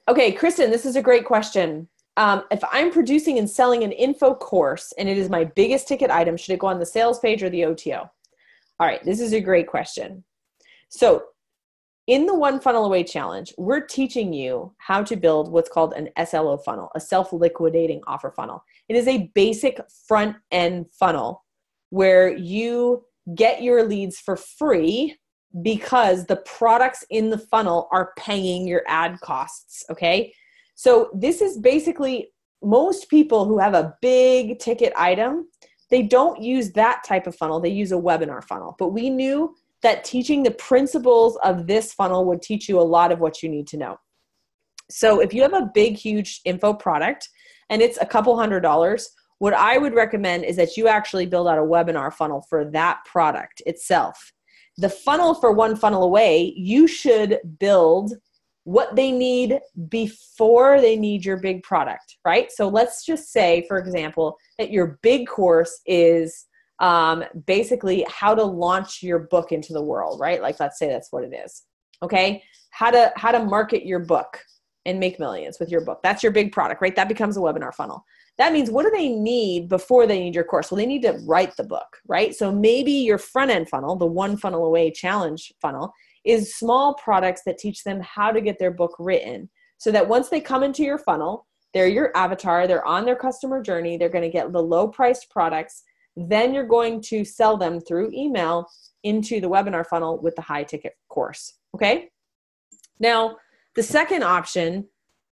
Okay, Kristen, this is a great question. If I'm producing and selling an info course and it is my biggest ticket item, should it go on the sales page or the OTO? All right, this is a great question. So in the One Funnel Away Challenge, we're teaching you how to build what's called an SLO funnel, a self-liquidating offer funnel. It is a basic front-end funnel where you get your leads for free because the products in the funnel are paying your ad costs, okay? So this is basically, most people who have a big ticket item, they don't use that type of funnel. They use a webinar funnel. But we knew that teaching the principles of this funnel would teach you a lot of what you need to know. So if you have a big, huge info product and it's a couple $100, what I would recommend is that you actually build out a webinar funnel for that product itself. The funnel for One Funnel Away, you should build what they need before they need your big product, right? So let's just say, for example, that your big course is basically how to launch your book into the world, right? Like, let's say that's what it is. Okay. How to market your book and make millions with your book. That's your big product, right? That becomes a webinar funnel. That means, what do they need before they need your course? Well, they need to write the book, right? So maybe your front end funnel, the One Funnel Away Challenge funnel, is small products that teach them how to get their book written, so that once they come into your funnel, they're your avatar, they're on their customer journey, they're going to get the low priced products. Then you're going to sell them through email into the webinar funnel with the high ticket course. Okay. Now, the second option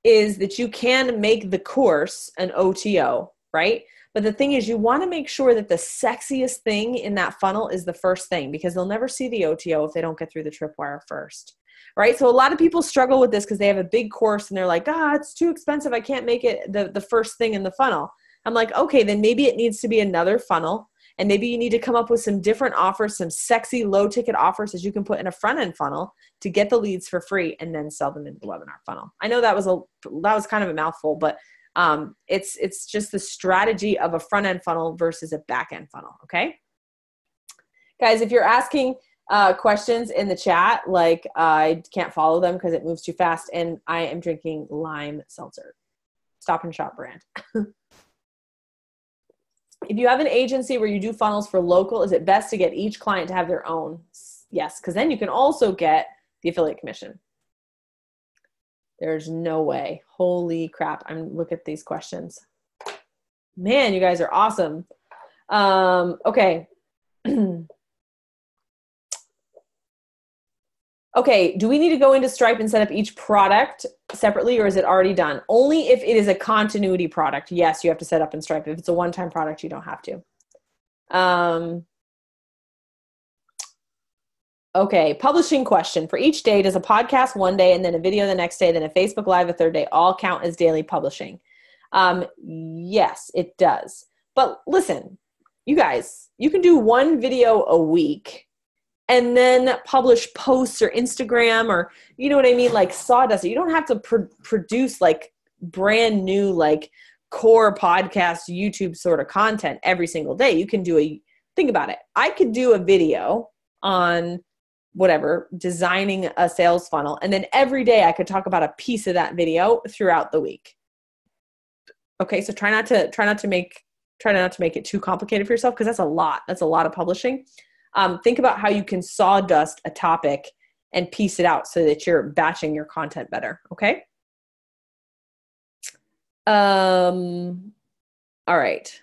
is that you can make the course an OTO, right? But the thing is, you want to make sure that the sexiest thing in that funnel is the first thing, because they'll never see the OTO if they don't get through the tripwire first, right? So a lot of people struggle with this because they have a big course and they're like, it's too expensive. I can't make it the first thing in the funnel. I'm like, okay, then maybe it needs to be another funnel. And maybe you need to come up with some different offers, some sexy low ticket offers that you can put in a front end funnel to get the leads for free and then sell them into the webinar funnel. I know that was kind of a mouthful, but it's just the strategy of a front end funnel versus a back end funnel. Okay. Guys, if you're asking questions in the chat, like I can't follow them because it moves too fast, and I am drinking lime seltzer. Stop and Shop brand. If you have an agency where you do funnels for local, is it best to get each client to have their own? Yes, because then you can also get the affiliate commission. There's no way. Holy crap. Look at these questions. Man, you guys are awesome. Okay. Okay, do we need to go into Stripe and set up each product separately, or is it already done? Only if it is a continuity product. Yes, you have to set up in Stripe. If it's a one-time product, you don't have to. Okay, publishing question. For each day, does a podcast one day and then a video the next day, then a Facebook Live a third day all count as daily publishing? Yes, it does. But listen, you guys, you can do one video a week and then publish posts or Instagram or, you know what I mean, like sawdust. You don't have to produce like brand new, like core podcast, YouTube sort of content every single day. You can do think about it. I could do a video on whatever, designing a sales funnel. And then every day I could talk about a piece of that video throughout the week. Okay. So try not to make it too complicated for yourself, because that's a lot. That's a lot of publishing. Think about how you can sawdust a topic and piece it out so that you're batching your content better. Okay. All right.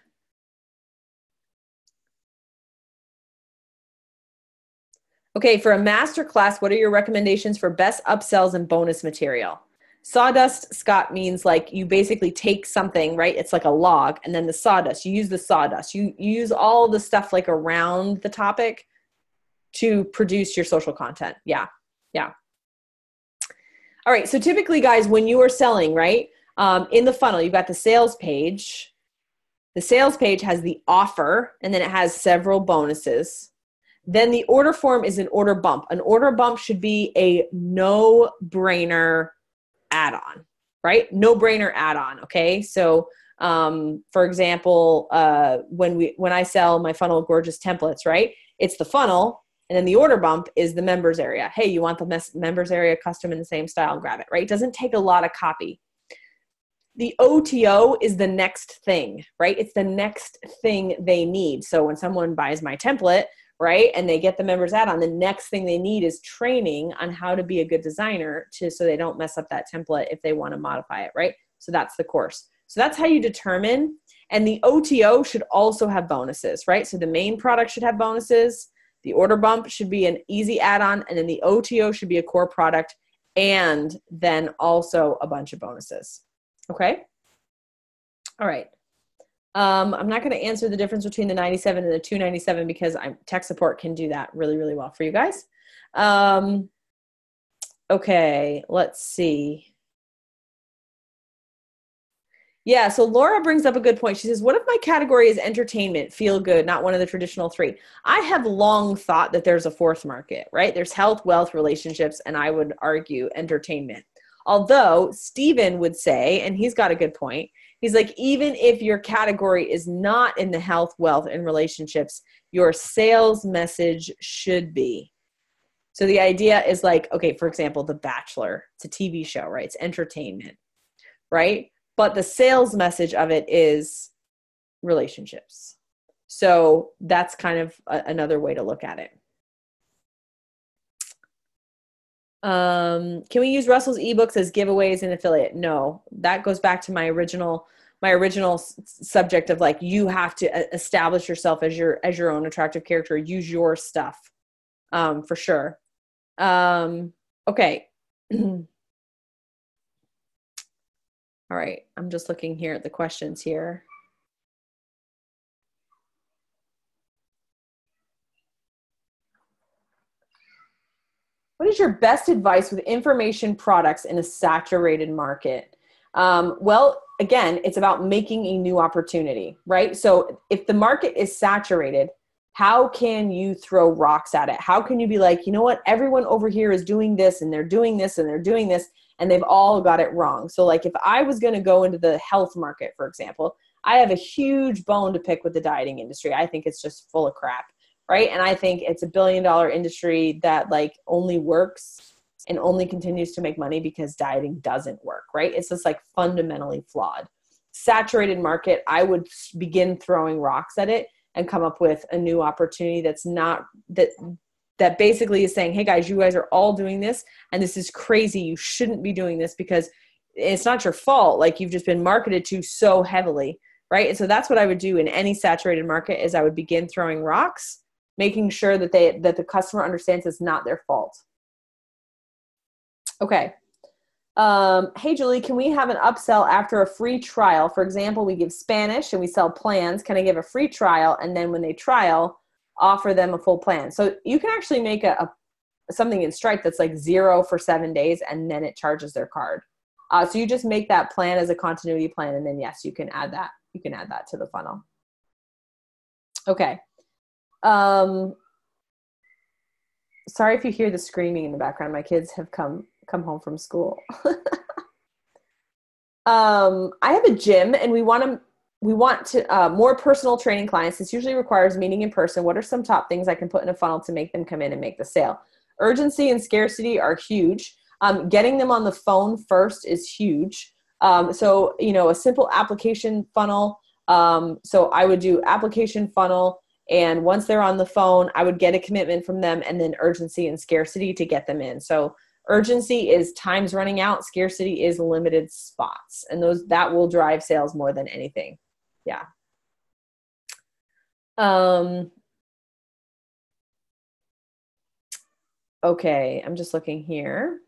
Okay. For a masterclass, what are your recommendations for best upsells and bonus material? Sawdust, Scott, means like you basically take something, right? It's like a log, and then the sawdust, you use the sawdust. You use all the stuff like around the topic to produce your social content. Yeah. Yeah. All right. So typically, guys, when you are selling, right, in the funnel, you've got the sales page. The sales page has the offer, and then it has several bonuses. Then the order form is an order bump. An order bump should be a no-brainer add-on, right? No-brainer add-on. Okay. So, for example, when I sell my Funnel of Gorgeous templates, right? It's the funnel, and then the order bump is the members area. Hey, you want the members area custom in the same style? Grab it, right? It doesn't take a lot of copy. The OTO is the next thing, right? It's the next thing they need. So when someone buys my template, right, and they get the members add-on, the next thing they need is training on how to be a good designer so they don't mess up that template if they want to modify it, right? So that's the course. So that's how you determine. And the OTO should also have bonuses, right? So the main product should have bonuses. The order bump should be an easy add-on, and then the OTO should be a core product, and then also a bunch of bonuses. Okay? All right. I'm not going to answer the difference between the 97 and the 297 because tech support can do that really, really well for you guys. Okay, let's see. Yeah, so Laura brings up a good point. She says, what if my category is entertainment, feel good, not one of the traditional three? I have long thought that there's a fourth market, right? There's health, wealth, relationships, and I would argue entertainment. Although Stephen would say, and he's got a good point, he's like, even if your category is not in the health, wealth, and relationships, your sales message should be. So the idea is like, okay, for example, The Bachelor, it's a TV show, right? It's entertainment, right? But the sales message of it is relationships. So that's kind of another way to look at it. Can we use Russell's ebooks as giveaways and affiliate? No, that goes back to my original subject of like, you have to establish yourself as your own attractive character, use your stuff, for sure. Okay. All right. I'm just looking here at the questions here. What is your best advice with information products in a saturated market? Well, again, it's about making a new opportunity, right? So if the market is saturated, how can you throw rocks at it? How can you be like, you know what? Everyone over here is doing this and they're doing this and they're doing this and they've all got it wrong. So like if I was going to go into the health market, for example, I have a huge bone to pick with the dieting industry. I think it's just full of crap, right? And I think it's $1 billion industry that like only works and only continues to make money because dieting doesn't work, right? It's just like fundamentally flawed. Saturated market, I would begin throwing rocks at it and come up with a new opportunity that's not, that basically is saying, hey guys, you guys are all doing this and this is crazy. You shouldn't be doing this because it's not your fault. Like you've just been marketed to so heavily, right? And so that's what I would do in any saturated market is I would begin throwing rocks, making sure that the customer understands it's not their fault. Okay. Hey, Julie, can we have an upsell after a free trial? For example, we give Spanish and we sell plans. Can I give a free trial? And then when they trial, offer them a full plan. So you can actually make something in Stripe that's like 0 for 7 days and then it charges their card. So you just make that plan as a continuity plan. And then yes, you can add that. You can add that to the funnel. Okay. Sorry if you hear the screaming in the background. My kids have come home from school. I have a gym and we want to more personal training clients. This usually requires meeting in person. What are some top things I can put in a funnel to make them come in and make the sale? Urgency and scarcity are huge. Getting them on the phone first is huge. So, a simple application funnel. So I would do application funnel. And once they're on the phone, I would get a commitment from them and then urgency and scarcity to get them in. So urgency is time's running out. Scarcity is limited spots. And that will drive sales more than anything. Yeah. Okay. I'm just looking here.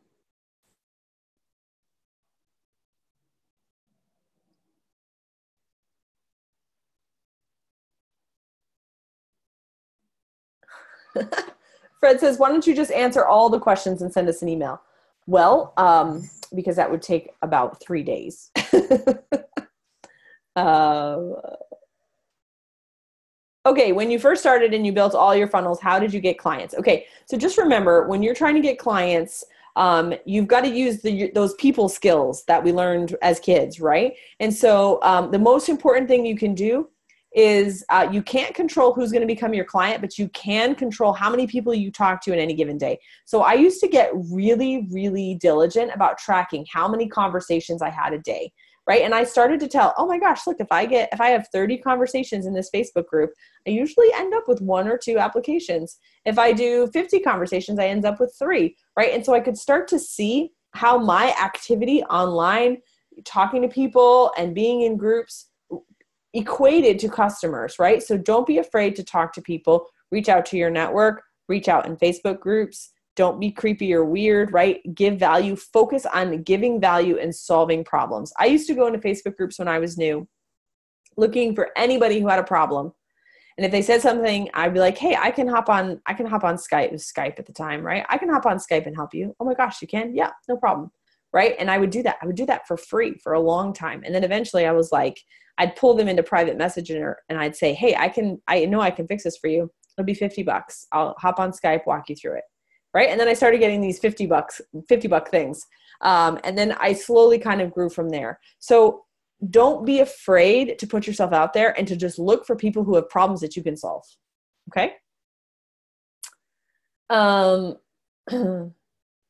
Fred says, why don't you just answer all the questions and send us an email? Well, because that would take about 3 days. Okay, when you first started and you built all your funnels, how did you get clients? Okay, so just remember, when you're trying to get clients, you've got to use those people skills that we learned as kids, right? And so the most important thing you can do is you can't control who's going to become your client, but you can control how many people you talk to in any given day. So I used to get really, really diligent about tracking how many conversations I had a day, right? And I started to tell, oh my gosh, look, if I have 30 conversations in this Facebook group, I usually end up with 1 or 2 applications. If I do 50 conversations, I end up with 3, right? And so I could start to see how my activity online, talking to people and being in groups, equated to customers, right? So don't be afraid to talk to people, reach out to your network, reach out in Facebook groups. Don't be creepy or weird, right? Give value, focus on giving value and solving problems. I used to go into Facebook groups when I was new, looking for anybody who had a problem. And if they said something, I'd be like, hey, I can hop on Skype. It was Skype at the time, right? I can hop on Skype and help you. Oh my gosh, you can? Yeah, no problem. Right? And I would do that. I would do that for free for a long time. And then eventually I was like, I'd pull them into private messaging and I'd say, hey, I know I can fix this for you. It'll be $50. I'll hop on Skype, walk you through it. Right. And then I started getting these $50 things. And then I slowly kind of grew from there. So don't be afraid to put yourself out there and to just look for people who have problems that you can solve. Okay.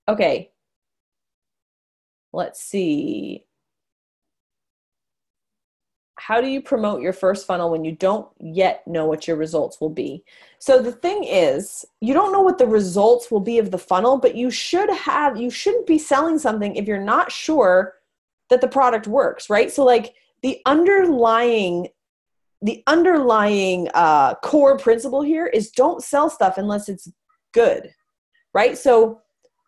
Okay. Let's see. How do you promote your first funnel when you don't yet know what your results will be? So the thing is, you don't know what the results will be of the funnel, but you shouldn't be selling something if you're not sure that the product works, right? So like the underlying core principle here is don't sell stuff unless it's good, right? So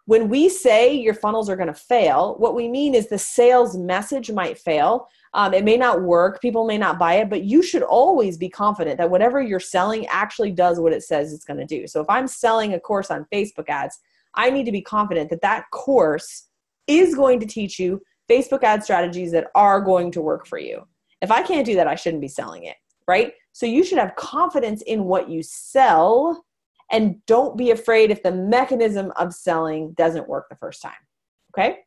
when we say your funnels are going to fail, what we mean is the sales message might fail. It may not work. People may not buy it, but you should always be confident that whatever you're selling actually does what it says it's going to do. So if I'm selling a course on Facebook ads, I need to be confident that that course is going to teach you Facebook ad strategies that are going to work for you. If I can't do that, I shouldn't be selling it, right? So you should have confidence in what you sell. And don't be afraid if the mechanism of selling doesn't work the first time. Okay.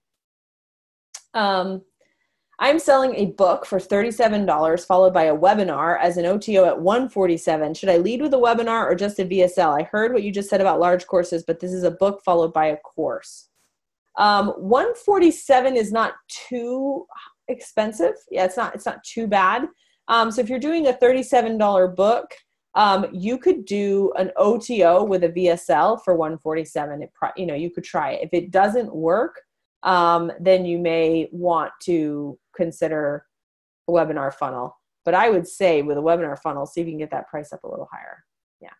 I'm selling a book for $37 followed by a webinar as an OTO at $147. Should I lead with a webinar or just a VSL? I heard what you just said about large courses, but this is a book followed by a course. 147 is not too expensive. Yeah, it's not too bad. So if you're doing a $37 book, you could do an OTO with a VSL for $147. You could try it. If it doesn't work, then you may want to consider a webinar funnel. But I would say with a webinar funnel, see if you can get that price up a little higher. Yeah.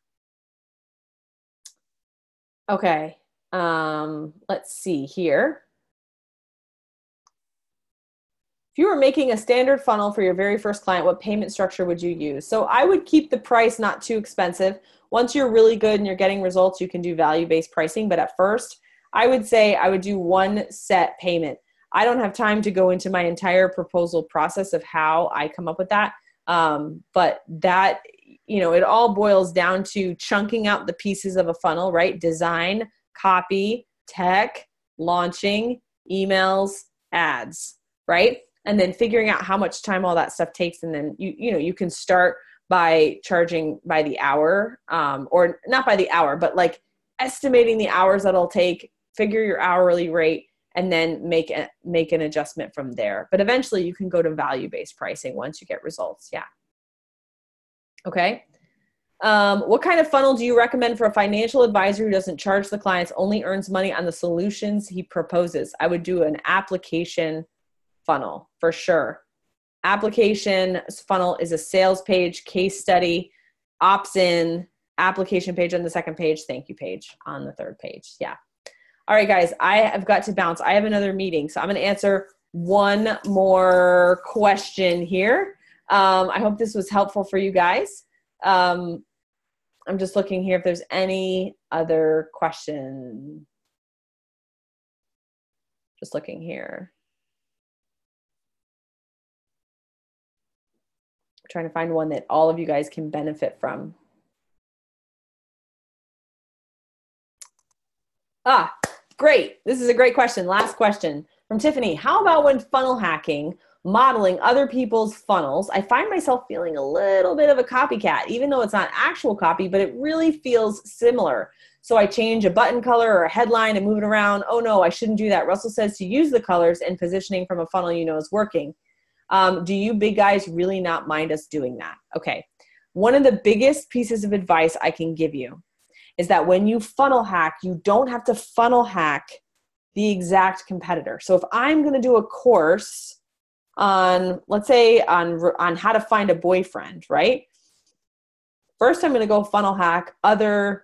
Okay. Let's see here. If you were making a standard funnel for your very first client, what payment structure would you use? So I would keep the price not too expensive. Once you're really good and you're getting results, you can do value-based pricing. But at first, I would say I would do one set payment. I don't have time to go into my entire proposal process of how I come up with that. But that, it all boils down to chunking out the pieces of a funnel, right? Design, copy, tech, launching, emails, ads, right? And then figuring out how much time all that stuff takes. And then, you can start by charging by the hour, or not by the hour, but like estimating the hours that it'll take, figure your hourly rate, and then make an adjustment from there. But eventually you can go to value-based pricing once you get results. Yeah. Okay. What kind of funnel do you recommend for a financial advisor who doesn't charge the clients, only earns money on the solutions he proposes? I would do an application funnel for sure. Application funnel is a sales page, case study, ops in, application page on the second page, thank you page on the third page. Yeah. All right, guys, I have got to bounce. I have another meeting, so I'm going to answer one more question here. I hope this was helpful for you guys. I'm just looking here if there's any other question. Just looking here. Trying to find one that all of you guys can benefit from. Great. This is a great question. Last question from Tiffany. How about when funnel hacking, modeling other people's funnels, I find myself feeling a little bit of a copycat, even though it's not actual copy, but it really feels similar. So I change a button color or a headline and move it around. Oh no, I shouldn't do that. Russell says to use the colors and positioning from a funnel is working. Do you big guys really not mind us doing that? Okay. One of the biggest pieces of advice I can give you is that when you funnel hack, you don't have to funnel hack the exact competitor. So if I'm going to do a course on, let's say on how to find a boyfriend, right? First, I'm going to go funnel hack other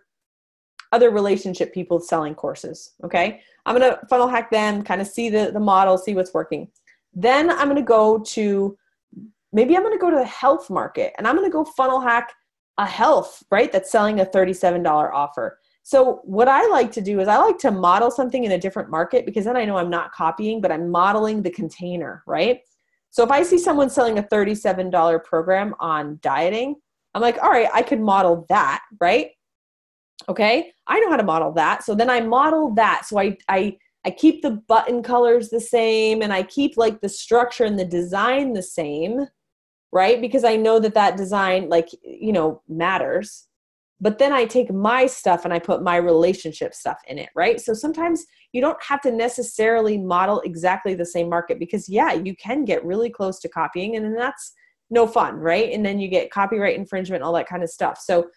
relationship people selling courses. Okay. I'm going to funnel hack them, kind of see the model, see what's working. Then I'm going to go to the health market and I'm going to go funnel hack a health, right? That's selling a $37 offer. So what I like to do is I like to model something in a different market because then I know I'm not copying, but I'm modeling the container, right? So if I see someone selling a $37 program on dieting, I'm like, all right, I could model that, right? Okay. I know how to model that. So then I model that. So I keep the button colors the same and I keep like the structure and the design the same, right? Because I know that design matters. But then I take my stuff and I put my relationship stuff in it, right? So sometimes you don't have to necessarily model exactly the same market because you can get really close to copying and then that's no fun, right? And then you get copyright infringement, all that kind of stuff. So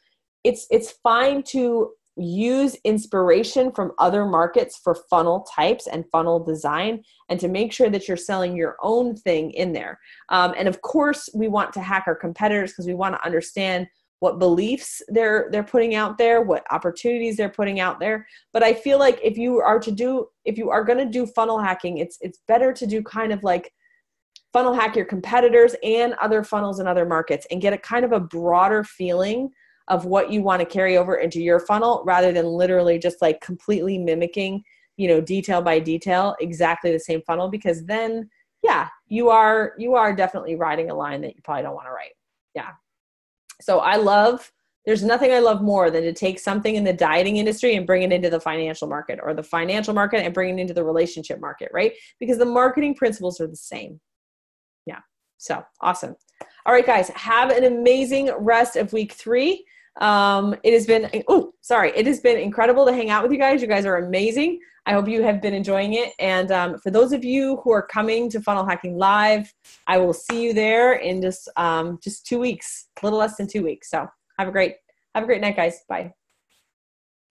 it's fine to use inspiration from other markets for funnel types and funnel design and to make sure that you're selling your own thing in there. And of course, we want to hack our competitors because we want to understand what beliefs they're putting out there, what opportunities they're putting out there. But I feel like if you are going to do funnel hacking, it's better to do kind of like funnel hack your competitors and other funnels in other markets and get a kind of a broader feeling of what you want to carry over into your funnel rather than literally just like completely mimicking, detail by detail, exactly the same funnel, because then, you are definitely riding a line that you probably don't want to write. Yeah. So there's nothing I love more than to take something in the dieting industry and bring it into the financial market or the financial market and bring it into the relationship market, right? Because the marketing principles are the same. So awesome. All right, guys, have an amazing rest of week 3. It has been incredible to hang out with you guys. You guys are amazing. I hope you have been enjoying it. And for those of you who are coming to Funnel Hacking Live, I will see you there in just 2 weeks, a little less than 2 weeks. So have a great night, guys. Bye.